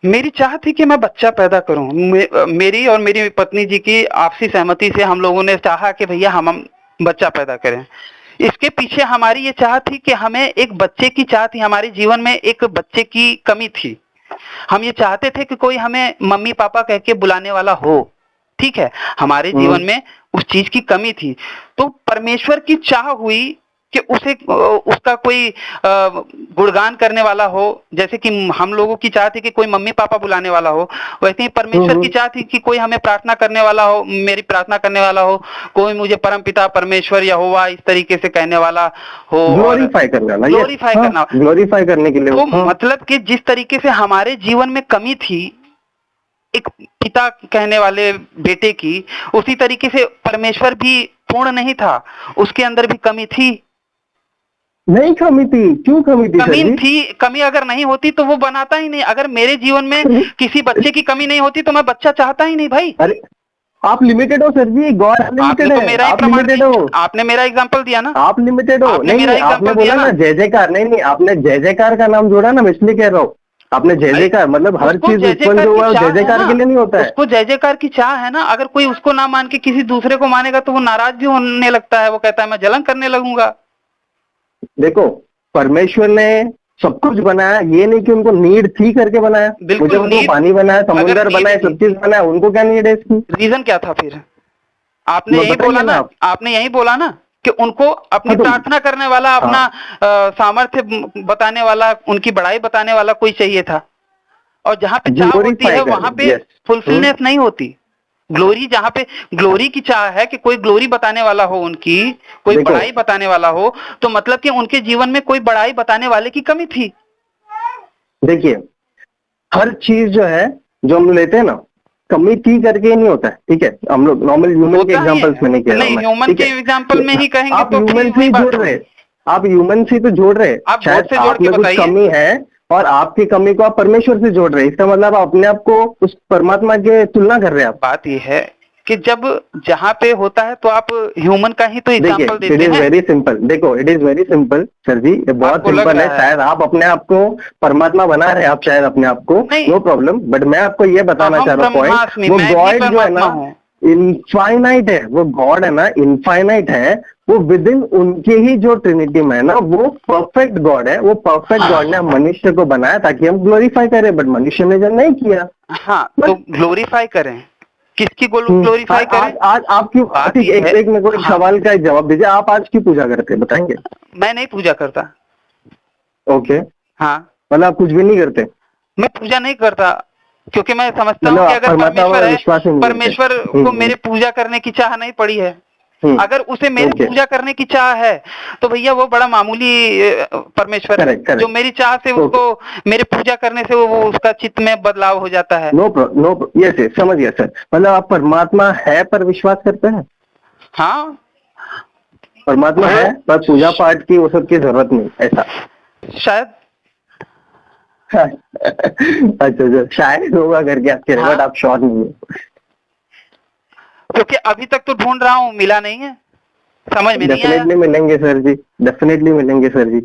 मेरी चाह थी कि मैं बच्चा पैदा करूं। मेरी और मेरी पत्नी जी की आपसी सहमति से हम लोगों ने चाहा कि भैया हम बच्चा पैदा करें। इसके पीछे हमारी ये चाह थी कि हमें एक बच्चे की चाह थी, हमारे जीवन में एक बच्चे की कमी थी। हम ये चाहते थे कि कोई हमें मम्मी पापा कह के बुलाने वाला हो, ठीक है, हमारे जीवन में उस चीज की कमी थी। तो परमेश्वर की चाह हुई कि उसका कोई गुणगान करने वाला हो, जैसे कि हम लोगों की चाह थी कि कोई मम्मी पापा बुलाने वाला हो, वैसे ही परमेश्वर की चाह थी कि कोई हमें प्रार्थना करने वाला हो, मेरी प्रार्थना करने वाला हो, कोई मुझे परमपिता परमेश्वर यहोवा इस तरीके से कहने वाला हो, ग्लोरीफाई करने के लिए। तो मतलब कि जिस तरीके से हमारे जीवन में कमी थी एक पिता कहने वाले बेटे की, उसी तरीके से परमेश्वर भी पूर्ण नहीं था, उसके अंदर भी कमी थी। नहीं कमी थी, क्यों कमी थी? कमी अगर नहीं होती तो वो बनाता ही नहीं। अगर मेरे जीवन में किसी बच्चे की कमी नहीं होती तो मैं बच्चा चाहता ही नहीं भाई। अरे आप लिमिटेड हो सर जी, गॉड अनलिमिटेड है। आप लिमिटेड हो, आपने मेरा एग्जांपल दिया ना। आप लिमिटेड हो। नहीं, आपने बोला ना जय जयकार, नहीं, आपने जय जयकार का नाम जोड़ा ना, मैं इसलिए कह रहा हूँ। आपने जय जयकार मतलब हर चीज उत्पन्न जो हुआ जय जयकार के लिए नहीं होता है। उसको जय जयकार की चाह है ना। अगर कोई उसको ना मान के किसी दूसरे को मानेगा तो वो नाराज भी होने लगता है, वो कहता है मैं जलन करने लगूंगा। देखो, परमेश्वर ने सब कुछ बनाया, ये नहीं कि उनको नीड थी करके बनाया। मुझे उनको पानी बनाया, समुद्र बनाया, सब चीज बनाया, उनको क्या नीड है इसकी? रीजन क्या था फिर? आपने यही बोला ना, आपने यही बोला ना कि उनको अपनी प्रार्थना करने वाला, अपना सामर्थ्य बताने वाला, उनकी बड़ाई बताने वाला कोई चाहिए था। और जहाँ पे चाह होती है वहां पे फुलफिलनेस नहीं होती। ग्लोरी, जहाँ पे ग्लोरी की चाह है कि कोई ग्लोरी बताने वाला हो, उनकी कोई बड़ाई बताने वाला हो, तो मतलब कि उनके जीवन में कोई बड़ाई बताने वाले की कमी थी। देखिए, हर चीज जो है जो हम लेते हैं ना, कमी थी करके ही नहीं होता है, ठीक है। हम लोग नॉर्मल ह्यूमन के एग्जांपल्स में नहीं कह रहा हूं, ह्यूमन के एग्जांपल में ही कहेंगे आप तो ह्यूमन से जोड़ रहे, आप ह्यूमन से तो जोड़ रहे, शायद आप में कुछ कमी है और आपकी कमी को आप परमेश्वर से जोड़ रहे हैं, इसका मतलब आप अपने आप को उस परमात्मा के तुलना कर रहे हैं। बात ये है कि जब जहाँ पे होता है तो आप ह्यूमन का ही तो एग्जांपल देते हैं। इट इज वेरी सिंपल, देखो it is very simple sir ji, ये बहुत सिंपल है। शायद आप अपने आप को परमात्मा बना रहे हैं, आप शायद अपने आप को, नो प्रॉब्लम, बट मैं आपको ये बताना चाह रहा हूँ पॉइंट, वो गॉड जो है ना इनफाइनाइट है, वो गॉड है ना इनफाइनाइट है, वो विद इन उनके ही जो ट्रिनिटी में है ना, वो परफेक्ट गॉड है। वो परफेक्ट गॉड ने मनुष्य को बनाया ताकि हम ग्लोरीफाई करें, बट मनुष्य ने जो नहीं किया। हाँ, तो ग्लोरीफाई करें, किसकी ग्लोरीफाई करें? आज आप क्यों, एक मेरे को एक सवाल का जवाब दीजिए, आप आज क्यों पूजा करते हैं, बताएंगे? मैं नहीं पूजा करता। ओके, हाँ, मतलब आप कुछ भी नहीं करते? मैं पूजा नहीं करता क्योंकि मैं समझता हूँ कि अगर परमेश्वर है, परमेश्वर को मेरे पूजा करने की चाह नहीं पड़ी है। अगर उसे मेरे पूजा करने की चाह है तो भैया वो बड़ा मामूली परमेश्वर है, जो मेरी चाह से उसको मेरे पूजा करने से वो उसका चित्त में बदलाव हो जाता है। नो ये समझ गया सर, मतलब आप परमात्मा है पर विश्वास करते हैं? हाँ, परमात्मा है पर पूजा पाठ की वो सब की जरूरत नहीं, ऐसा शायद। अच्छा, शायद होगा करके आप कह रहे, बट आप श्योर नहीं है? क्योंकि अभी तक तो ढूंढ रहा हूँ, मिला नहीं है, समझ में नहीं आया। डेफिनेटली मिलेंगे सर जी, डेफिनेटली मिलेंगे सर जी,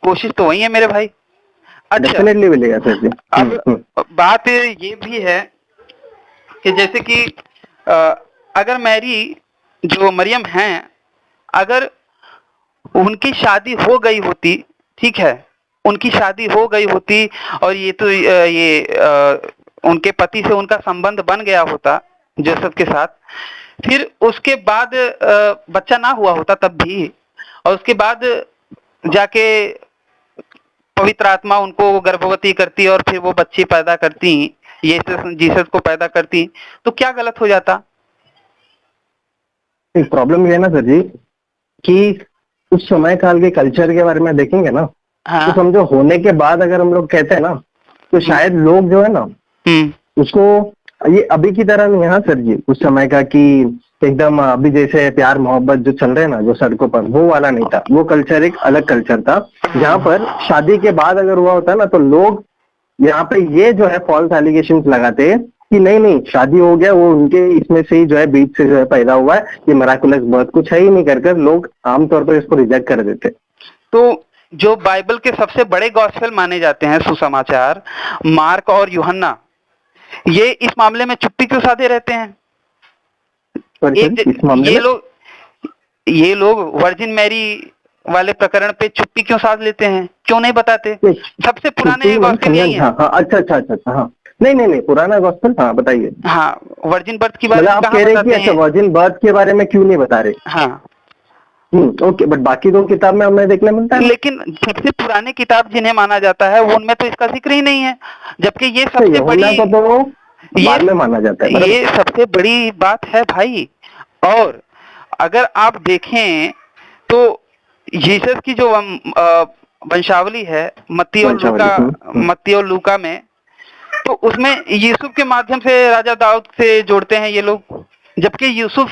कोशिश तो वही है मेरे भाई। अच्छा, डेफिनेटली मिलेगा सर जी। अब बात ये भी है कि जैसे कि अगर मैरी जो मरियम हैं, अगर उनकी शादी हो गई होती, ठीक है, उनकी शादी हो गई होती और ये तो उनके पति से उनका संबंध बन गया होता जोसेफ के साथ, फिर उसके बाद बच्चा ना हुआ होता तब भी, और उसके बाद जाके पवित्र आत्मा उनको गर्भवती करती और फिर वो बच्चे पैदा करती, जीसस को पैदा करती, तो क्या गलत हो जाता? प्रॉब्लम ये है ना सर जी कि उस समय काल के कल्चर के बारे में देखेंगे ना, हाँ, तो समझो होने के बाद अगर हम लोग कहते हैं ना, तो शायद लोग जो है ना उसको ये अभी की तरह नहीं है। हाँ सर जी, उस समय का कि एकदम अभी जैसे प्यार मोहब्बत जो चल रहे हैं ना जो सड़कों पर, वो वाला नहीं था। वो कल्चर एक अलग कल्चर था, जहाँ पर शादी के बाद अगर हुआ होता है ना, तो लोग यहाँ पे ये जो है फॉल्स एलिगेशंस लगाते कि नहीं शादी हो गया, वो उनके इसमें से ही जो है बीच से जो है पैदा हुआ है, ये मिराकुलस बर्थ कुछ है ही नहीं कर लोग आमतौर पर इसको रिजेक्ट कर देते। तो जो बाइबल के सबसे बड़े गॉस्पेल माने जाते हैं, सुसमाचार, मार्क और यूहन्ना, ये इस मामले में चुप्पी क्यों साधे रहते हैं? ये लोग वर्जिन मैरी वाले प्रकरण पे चुप्पी क्यों साध लेते हैं, क्यों नहीं बताते? सबसे पुराने गॉस्पेल यही है। अच्छा, हाँ, नहीं पुराना गॉस्पेल, हाँ बताइए। हाँ, वर्जिन बर्थ की बारे में आप कह रहे हैं कि अच्छा वर्जिन बर्थ के बारे में क्यों नहीं बता रहे? हाँ, ओके, बट बाकी दो किताब में हमें देखने मिलता है। लेकिन सबसे पुरानी किताब जिन्हें माना जाता है वो उनमें तो इसका जिक्र ही नहीं है, जबकि ये सबसे बड़ी बाद में माना जाता है। ये सबसे बड़ी बात है भाई। और अगर आप देखें तो जीसस की जो वंशावली है मत्ती और लूका में, तो उसमें यूसुफ के माध्यम से राजा दाऊद से जोड़ते हैं ये लोग, जबकि यूसुफ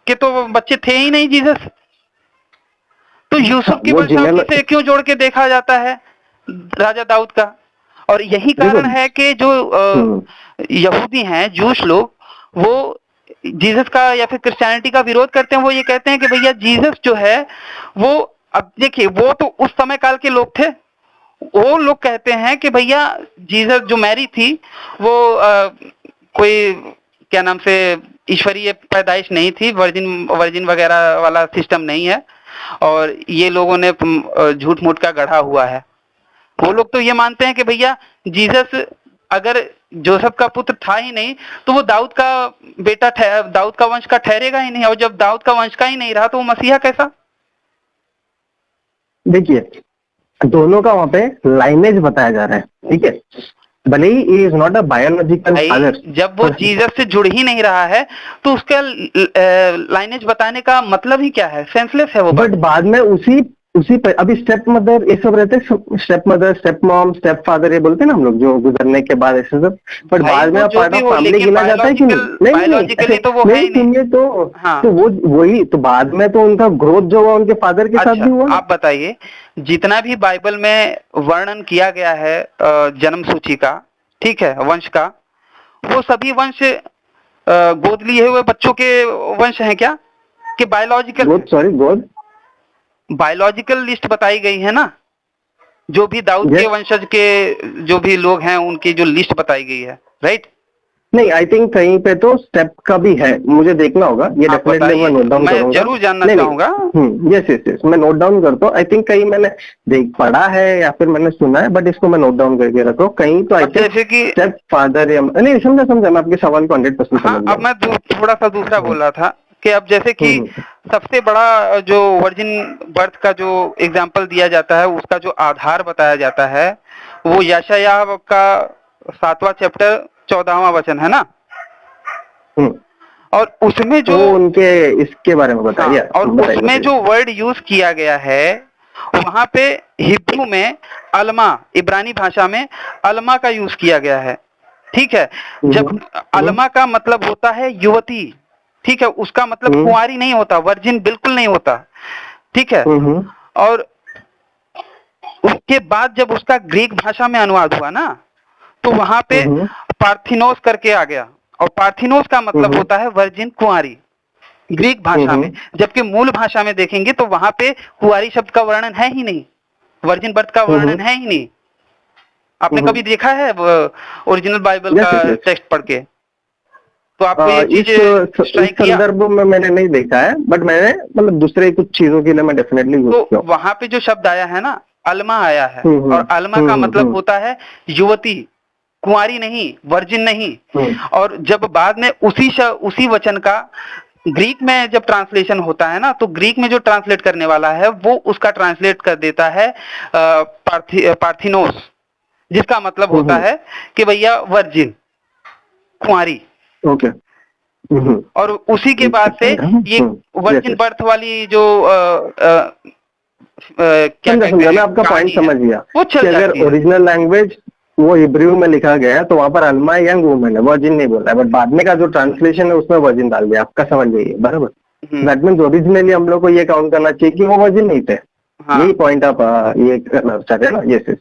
के तो बच्चे थे ही नहीं जीसस, तो यूसुफ की वंशावली से क्यों जोड़ के देखा जाता है राजा दाऊद का? और यही कारण है कि जो यहूदी हैं, जूश लोग, वो जीसस का या फिर क्रिश्चियनिटी का विरोध करते हैं। वो ये कहते हैं कि भैया जीसस जो है वो, अब देखिए, वो तो उस समय काल के लोग थे, वो लोग कहते हैं कि भैया जीसस जो मैरी थी वो कोई क्या नाम से ईश्वरीय पैदाइश नहीं थी, वर्जिन वगैरह वाला सिस्टम नहीं है, और ये लोगों ने झूठ मूठ का गढ़ा हुआ है। वो लोग तो ये मानते हैं कि भैया जीसस अगर जोसेफ का पुत्र था ही नहीं तो वो दाऊद का बेटा, दाऊद का वंश का ठहरेगा ही नहीं, और जब दाऊद का वंश का ही नहीं रहा तो वो मसीहा कैसा? देखिए, दोनों का वहां पे लाइनेज बताया जा रहा है, ठीक है। भले he is not a biological father, जब वो जीसस से जुड़ ही नहीं रहा है तो उसका लाइनेज बताने का मतलब ही क्या है? सेंसलेस है वो। बट बाद में उसी पर अभी स्टेप मदर ये सब रहते, step mother, step mom, step father, ये बोलते हैं ना हम लोग, जो गुजरने के बाद ऐसे सब। बट बाद में पार्ट ऑफ फैमिली गिना जाता है कि नहीं? बायोलॉजिकली तो वो है ही नहीं। तो वो वही तो बाद में तो उनका ग्रोथ जो हुआ उनके फादर के साथ भी हुआ। आप बताइए, जितना भी बाइबल में वर्णन किया गया है जन्म सूची का, ठीक है, वंश का, वो सभी वंश गोद लिए हुए बच्चों के वंश हैं क्या? कि बायोलॉजिकल बायोलॉजिकल लिस्ट बताई गई है ना, जो भी दाऊद के वंशज के जो भी लोग हैं उनकी जो लिस्ट बताई गई है, राइट? नहीं, आई थिंक कहीं पे तो स्टेप का भी है, मुझे देखना होगा ये, डेफिनेटली मैं नोट डाउन करूंगा, मैं जरूर जानना चाहूंगा। यस मैं नोट डाउन करता हूँ। आई थिंक कहीं मैंने पढ़ा है या फिर मैंने सुना है, बट इसको मैं नोट डाउन करके रखो कहीं तो। आई थिंक स्टेप फादर या नहीं, समझा मैं आपके सवाल को 100% समझ गया। अब मैं थोड़ा सा दूसरा बोल रहा था कि अब जैसे कि सबसे बड़ा जो वर्जिन बर्थ का जो एग्जाम्पल दिया जाता है, उसका जो आधार बताया जाता है, वो यशायाह का 7वां चैप्टर 14वां वचन है ना। और उसमें जो उनके इसके बारे में बताइए। और उसमें जो वर्ड यूज किया गया है वहां पे हिब्रू में अल्मा, इब्रानी भाषा में अल्मा का यूज किया गया है, ठीक है। जब अल्मा का मतलब होता है युवती, ठीक है, उसका मतलब कुंवारी नहीं होता, वर्जिन बिल्कुल नहीं होता, ठीक है। और उसके बाद जब उसका ग्रीक भाषा में अनुवाद हुआ ना, तो वहां पे पार्थिनोस करके आ गया, और पार्थिनोस का मतलब होता है वर्जिन, कुंवारी, ग्रीक भाषा में। जबकि मूल भाषा में देखेंगे तो वहां पे कुंवारी शब्द का वर्णन है ही नहीं, वर्जिन बर्थ का वर्णन है ही नहीं। आपने कभी देखा है ओरिजिनल बाइबल का टेक्स्ट पढ़ के? तो आपको ये चीज इस संदर्भ में मैंने नहीं देखा है, बट मैंने मतलब दूसरे कुछ चीजों के लिए मैं डेफिनेटली तो वहां पे जो शब्द आया है ना, अल्मा आया है, और अल्मा का मतलब होता है युवती, कुंवारी नहीं, वर्जिन नहीं। और जब बाद में उसी वचन का ग्रीक में जब ट्रांसलेशन होता है ना, तो ग्रीक में जो ट्रांसलेट करने वाला है वो उसका ट्रांसलेट कर देता है पार्थिनोस, जिसका मतलब होता है कि भैया वर्जिन, कुंवारी। ओके। और उसी के बाद से ये वर्जिन बर्थ वाली जो क्या समझा, मैं आपका पॉइंट समझ गया कि अगर ओरिजिनल लैंग्वेज वो हिब्रू में लिखा गया है तो वहां पर अल्मा यंग वुमन है, वर्जिन नहीं बोल रहा है, बट बाद में का जो ट्रांसलेशन है उसमें वर्जिन डाल दिया। आपका समझ गई बराबर। दैट मीन्स ओरिजिनली हम लोग को ये काउंट करना चाहिए कि वो वर्जिन नहीं थे। यही पॉइंट आप ये करना चाहते हैं ना? यस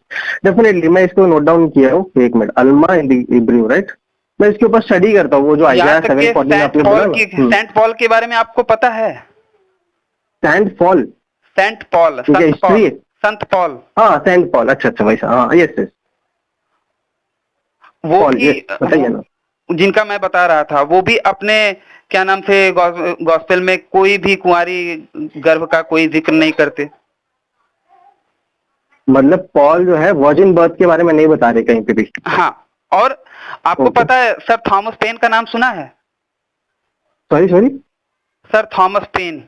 डेफिनेटली, मैं इसको नोट डाउन किया हूँ। एक मिनट, अल्मा इन हिब्रू, राइट? मैं इसके ऊपर स्टडी करता हूँ। वो जो आइडिया 7:14 आपने बोला ना, सेंट पॉल के बारे में आपको पता है? सेंट पॉल, संत पॉल, हाँ सेंट पॉल, अच्छा वैसा, हाँ यस वो भी बताइए ना। जिनका मैं बता रहा था वो भी अपने क्या नाम से गॉस्पेल में कोई भी कुंवारी गर्भ का कोई जिक्र नहीं करते। मतलब पॉल जो है वर्जिन बर्थ के बारे में नहीं बता रहे कहीं पे भी। हाँ, और आपको पता है सर थॉमस पेन का नाम सुना है? Sorry sir Thomas pen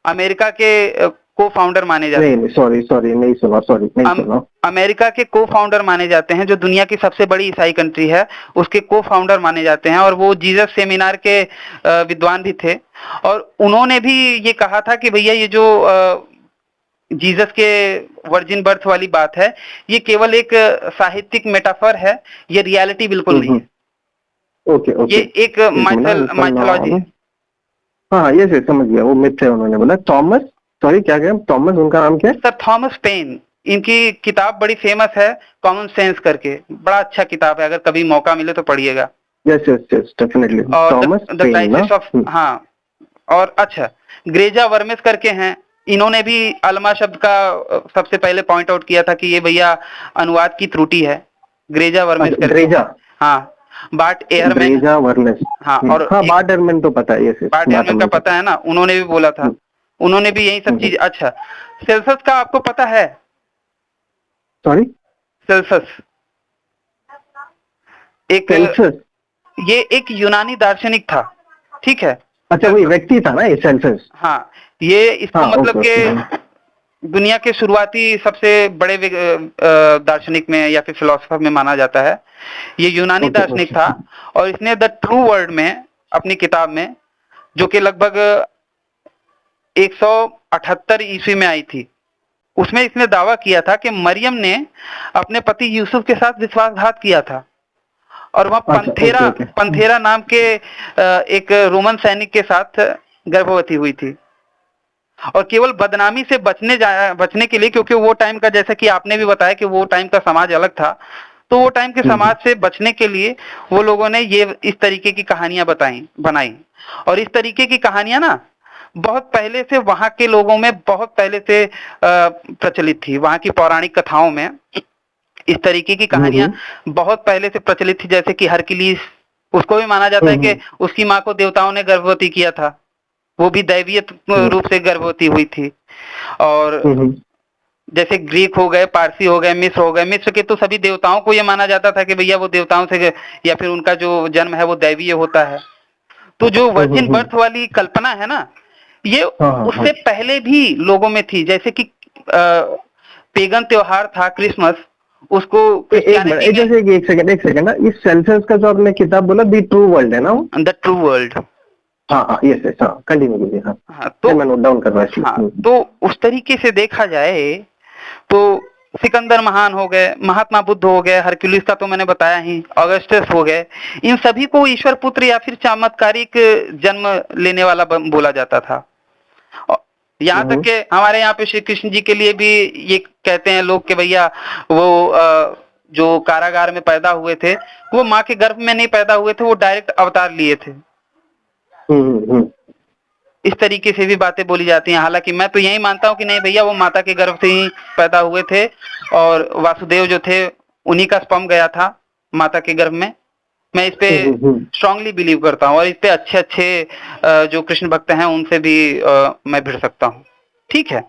America के को फाउंडर माने जाते हैं। सॉरी नहीं सुना। अमेरिका के को फाउंडर माने जाते हैं, जो दुनिया की सबसे बड़ी ईसाई कंट्री है, उसके को फाउंडर माने जाते हैं। और वो जीसस सेमिनार के विद्वान भी थे, और उन्होंने भी ये कहा था कि भैया ये जो जीसस के वर्जिन बर्थ वाली बात है, ये केवल एक साहित्यिक मेटाफर है, ये रियलिटी बिल्कुल नहीं है। ओके। ये एक माइथोलॉजी। हाँ ये समझ गया, वो मिथ है। उन्होंने बोला थॉमस, सॉरी क्या कहा, थॉमस, उनका नाम क्या है? Sir Thomas pen. इनकी किताब बड़ी फेमस है, कॉमन सेंस करके, बड़ा अच्छा किताब है, अगर कभी मौका मिले तो पढ़िएगा। Yes definitely. थॉमस पेन ना। हाँ, और अच्छा ग्रेजा वर्मिस करके हैं, इन्होंने भी अल्मा शब्द का सबसे पहले पॉइंट आउट किया था कि ये भैया अनुवाद की त्रुटि है। ग्रेजा वर्मिस करके। ग्रेजा, हाँ, बार्ट एहरमैन। ग्रेजा वर्मिस, हाँ, और बार्ट एहरमैन तो पता है। यस, बार्ट एहरमैन का पता है ना, उन्होंने भी बोला था, उन्होंने भी यही सब चीज। अच्छा, सेल्सस का आपको पता है? सॉरी, सेल्सस ये एक यूनानी दार्शनिक था, ठीक है। अच्छा, वही व्यक्ति था ना ये सेल्सस? हाँ, ये इसको मतलब के दुनिया के शुरुआती सबसे बड़े दार्शनिक में या फिर फिलोसोफर में माना जाता है। ये यूनानी दार्शनिक था और इसने द ट्रू वर्ल्ड में अपनी किताब में, जो कि लगभग 178 ईस्वी में आई थी, उसमें इसने दावा किया था कि मरियम ने अपने पति यूसुफ के साथ विश्वासघात किया था और वह पंथेरा नाम के एक रोमन सैनिक के साथ गर्भवती हुई थी। और केवल बदनामी से बचने के लिए, क्योंकि वो टाइम का, जैसा कि आपने भी बताया कि वो टाइम का समाज अलग था, तो वो टाइम के समाज से बचने के लिए वो लोगों ने ये इस तरीके की कहानियां बनाई। और इस तरीके की कहानियां ना बहुत पहले से वहां के लोगों में बहुत पहले से प्रचलित थी। वहां की पौराणिक कथाओं में इस तरीके की कहानियां बहुत पहले से प्रचलित थी। जैसे कि हरकिलीस, उसको भी माना जाता है कि उसकी माँ को देवताओं ने गर्भवती किया था, वो भी दैवीय रूप से गर्भवती हुई थी। और जैसे ग्रीक हो गए, पारसी हो गए, मिस्र हो गए, मिस्र के तो सभी देवताओं को ये माना जाता था कि भैया वो देवताओं से या फिर उनका जो जन्म है वो दैवीय होता है। तो जो वर्जिन बर्थ वाली कल्पना है ना, ये उससे पहले भी लोगों में थी। जैसे कि पेगन त्योहार था क्रिसमस, उसको एक सेकंड ना, इस सेल्सियस का जो आपने किताब बोला द ट्रू वर्ल्ड है ना, the true world, yes continue कीजिए। तो मैं नोट डाउन कर रहा हूँ। तो उस तरीके से देखा जाए तो सिकंदर महान हो गए, महात्मा बुद्ध हो गए, हरक्यूलिस का तो मैंने बताया ही, ऑगस्टस हो गए, इन सभी को ईश्वर पुत्र या फिर चमत्कारिक जन्म लेने वाला बोला जाता था। यहाँ तक कि हमारे यहाँ पे श्री कृष्ण जी के लिए भी ये कहते हैं लोग कि भैया वो जो कारागार में पैदा हुए थे वो माँ के गर्भ में नहीं पैदा हुए थे, वो डायरेक्ट अवतार लिए थे। इस तरीके से भी बातें बोली जाती हैं। हालांकि मैं तो यही मानता हूँ कि नहीं भैया, वो माता के गर्भ से ही पैदा हुए थे और वासुदेव जो थे उन्हीं का स्पर्म गया था माता के गर्भ में। मैं इस पे स्ट्रांगली बिलीव करता हूँ और इस पे अच्छे अच्छे जो कृष्ण भक्त हैं उनसे भी मैं भिड़ सकता हूँ। ठीक है,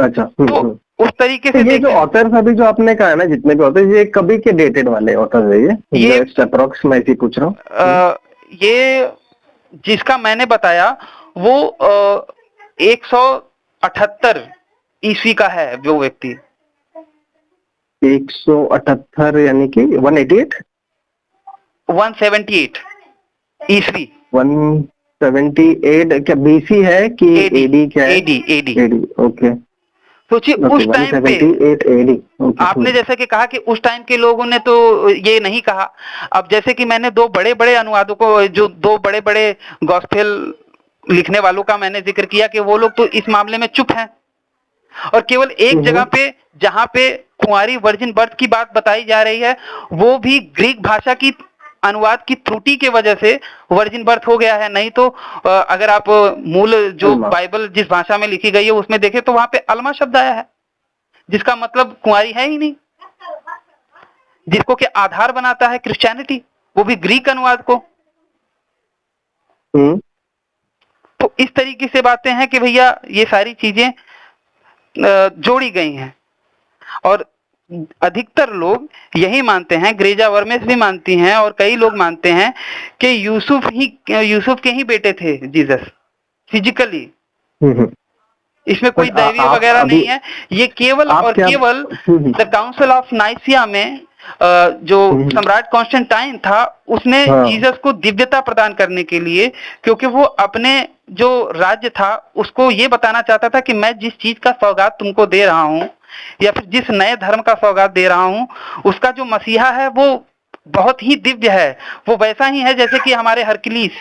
अच्छा। तो उस तरीके से ये जो ऑथर्स अभी जो आपने कहा है ना, जितने भी ऑथर्स, ये कभी के डेटेड वाले ऑथर्स है? ये अप्रॉक्स मैं इसी पूछ रहा हूँ। ये जिसका मैंने बताया वो 178 ईस्वी का है वो व्यक्ति। 178 यानी कि 188 178 ईस्वी। 178 क्या बीसी है कि एडी क्या है? AD okay. सोचिए उस टाइम पे आपने जैसे कि कहा कि उस टाइम के लोगों ने तो ये नहीं कहा। अब जैसे कि मैंने दो बड़े बड़े अनुवादों को, जो दो बड़े बड़े गॉस्पेल लिखने वालों का मैंने जिक्र किया कि वो लोग तो इस मामले में चुप हैं और केवल एक जगह पे जहां पे कुंवारी वर्जिन बर्थ की बात बताई जा रही है वो भी ग्रीक भाषा की अनुवाद की त्रुटि के वजह से वर्जिन बर्थ हो गया है। नहीं तो अगर आप मूल जो बाइबल जिस भाषा में लिखी गई है उसमें देखें तो वहां पे अल्मा शब्द आया है जिसका मतलब कुंवारी है ही नहीं, जिसको कि आधार बनाता है क्रिश्चियनिटी, वो भी ग्रीक अनुवाद को। तो इस तरीके से बातें हैं कि भैया ये सारी चीजें जोड़ी गई हैं और अधिकतर लोग यही मानते हैं, ग्रेजा वर्मेस भी मानती हैं और कई लोग मानते हैं कि यूसुफ के ही बेटे थे जीसस फिजिकली। इसमें कोई दैवीय वगैरह नहीं है। ये केवल और केवल द काउंसिल ऑफ नाइसिया में जो सम्राट कॉन्स्टेंटाइन था उसने जीसस को दिव्यता प्रदान करने के लिए, क्योंकि वो अपने जो राज्य था उसको ये बताना चाहता था कि मैं जिस चीज का सौगात तुमको दे रहा हूँ या फिर जिस नए धर्म का सौगात दे रहा हूँ उसका जो मसीहा है वो बहुत ही दिव्य है, वो वैसा ही है जैसे कि हमारे हरक्यूलिस।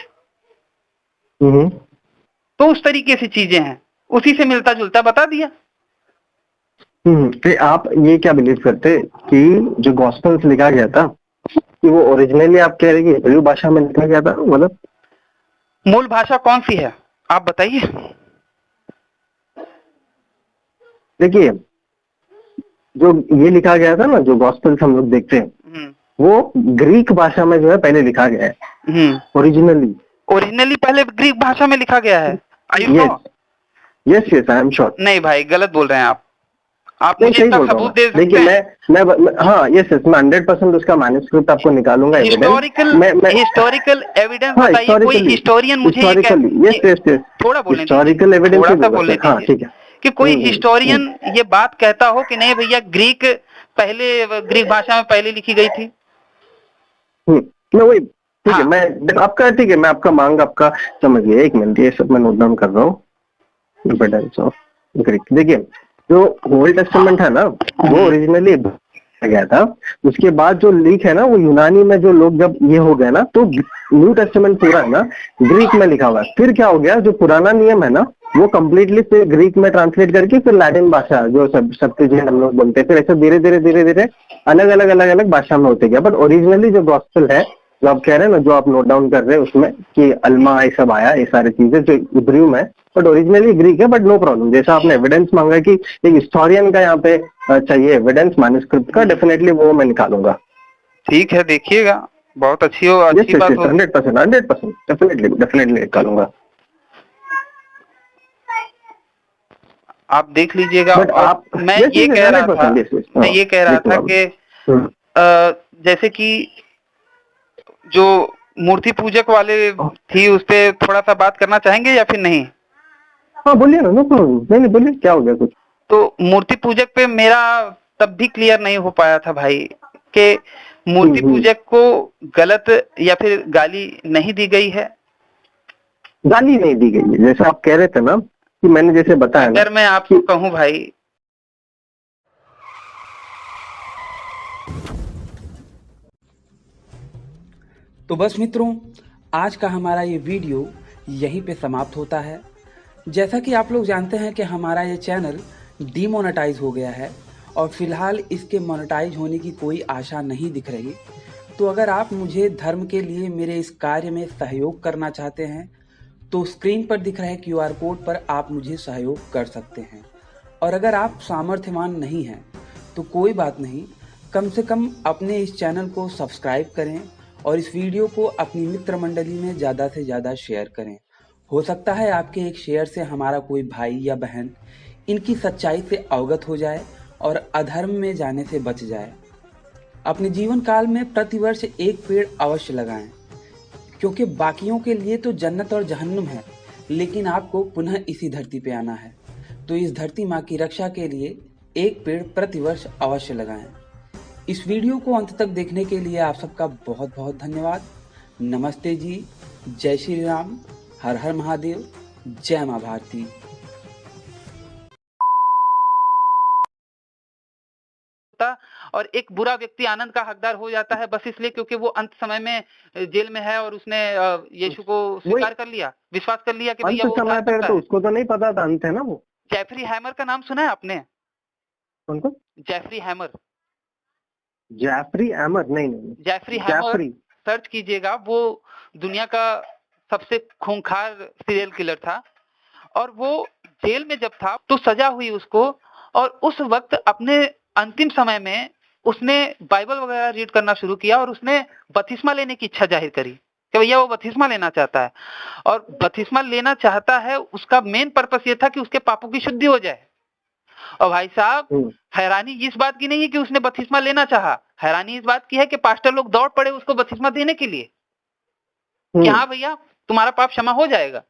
तो उस तरीके से चीजें हैं, उसी से मिलता जुलता बता दिया। तो आप ये क्या बिलीव करते कि जो गॉस्पेल्स लिखा गया था कि वो ओरिजिनली आप कह रहे हैं हिब्रू भाषा में लिखा गया था? मतलब मूल भाषा कौन सी है आप बताइए। देखिए जो ये लिखा गया था ना, जो गॉस्पेल्स हम लोग देखते हैं वो ग्रीक भाषा में जो है पहले लिखा गया है ओरिजिनली पहले ग्रीक भाषा में लिखा गया है। Yes I am sure. नहीं भाई गलत बोल रहे हैं आप मुझे इसका सबूत दे सकते हैं। देखिए मैं हाँ यस 100% उसका मैन्युस्क्रिप्ट आपको निकालूंगा। हिस्टोरिकल एविडेंस बताइए, कोई हिस्टोरियन मुझे थोड़ा बोलने हिस्टोरिकल एविडेंस। हाँ ठीक है, कि कोई हिस्टोरियन ये बात कहता हो कि नहीं भैया ग्रीक भाषा में पहले लिखी गई थी। मैं वही ठीक है, मैं आपका ठीक है, मैं आपका मांग आपका समझ गया। एक मिनट, ये सब मैं नोट डाउन कर रहा हूँ। देखिए, जो ओल्ड टेस्टामेंट है ना, वो ओरिजिनली गया था। उसके बाद जो लीक है ना, वो यूनानी में जो लोग जब ये हो गए ना, तो न्यू टेस्टामेंट पूरा है ना ग्रीक में लिखा हुआ है। फिर क्या हो गया, जो पुराना नियम है ना, वो कम्प्लीटली फिर ग्रीक में ट्रांसलेट करके फिर लैटिन भाषा जो सेप्टुजिएंट हम लोग बोलते हैं, फिर ऐसे धीरे धीरे अलग अलग भाषा में होते गया। बट ओरिजिनली जो गॉस्पेल है, जो आप कह रहे हैं ना, जो आप नोट डाउन कर रहे हैं उसमें कि अल्मा ये सब आया, ये सारी चीजें जो इब्रियू में, बट ओरिजिनली ग्रीक है। बट नो प्रॉब्लम, जैसा आपने एविडेंस मांगा कि एक हिस्टोरियन का यहाँ पे चाहिए एविडेंस मैन्युस्क्रिप्ट का, डेफिनेटली वो मैं निकालूंगा। ठीक है, देखिएगा, बहुत अच्छी बात हो। 100% डेफिनेटली निकालूंगा। आप देख लीजिएगा। मैं ये कह रहा था कि जैसे कि जो मूर्ति पूजक वाले थी, उस पे थोड़ा सा बात करना चाहेंगे या फिर नहीं? हाँ बोलिए ना, नो प्रॉब्लम। नहीं बोलिए, क्या हो गया कुछ? तो मूर्ति पूजक पे मेरा तब भी क्लियर नहीं हो पाया था भाई कि मूर्ति पूजक को गलत या फिर गाली नहीं दी गई है। गाली नहीं दी गई है, जैसे आप कह रहे थे ना कि मैंने जैसे बताया। अगर मैं आपको कहूँ भाई, तो बस मित्रों, आज का हमारा ये वीडियो यहीं पे समाप्त होता है। जैसा कि आप लोग जानते हैं कि हमारा ये चैनल डीमोनेटाइज हो गया है और फिलहाल इसके मोनेटाइज होने की कोई आशा नहीं दिख रही। तो अगर आप मुझे धर्म के लिए मेरे इस कार्य में सहयोग करना चाहते हैं तो स्क्रीन पर दिख रहे QR कोड पर आप मुझे सहयोग कर सकते हैं। और अगर आप सामर्थ्यवान नहीं हैं तो कोई बात नहीं, कम से कम अपने इस चैनल को सब्सक्राइब करें और इस वीडियो को अपनी मित्र मंडली में ज़्यादा से ज़्यादा शेयर करें। हो सकता है आपके एक शेयर से हमारा कोई भाई या बहन इनकी सच्चाई से अवगत हो जाए और अधर्म में जाने से बच जाए। अपने जीवन काल में प्रतिवर्ष एक पेड़ अवश्य लगाएं, क्योंकि बाकियों के लिए तो जन्नत और जहन्नुम है, लेकिन आपको पुनः इसी धरती पे आना है। तो इस धरती माँ की रक्षा के लिए एक पेड़ प्रतिवर्ष अवश्य लगाएं। इस वीडियो को अंत तक देखने के लिए आप सबका बहुत बहुत धन्यवाद। नमस्ते जी, जय श्री राम, हर हर महादेव, जय माँ भारती। और एक बुरा व्यक्ति आनंद का हकदार हो जाता है बस इसलिए क्योंकि वो अंत समय में जेल में है और उसने यीशु को स्वीकार कर लिया, विश्वास कर लिया कि भैया वो समय पे तो उसको तो नहीं पता था अंत है ना वो। जेफरी हैमर का नाम सुना है आपने? उनको जेफरी हैमर नहीं। जेफरी हैमर सर्च कीजिएगा, वो दुनिया का सबसे खूंखार सीरियल किलर था और वो जेल में जब था तो सजा हुई उसको, और उस वक्त अपने अंतिम समय में उसने बाइबल वगैरह रीड करना शुरू किया और उसने बपतिस्मा लेने की इच्छा जाहिर करी कि भैया वो बपतिस्मा लेना चाहता है। और बपतिस्मा लेना चाहता है, उसका मेन पर्पस ये था कि उसके पापों की शुद्धि हो जाए। और भाई साहब, हैरानी इस बात की नहीं है कि उसने बपतिस्मा लेना चाहा, हैरानी इस बात की है कि पास्टर लोग दौड़ पड़े उसको बपतिस्मा देने के लिए कि हाँ भैया तुम्हारा पाप क्षमा हो जाएगा।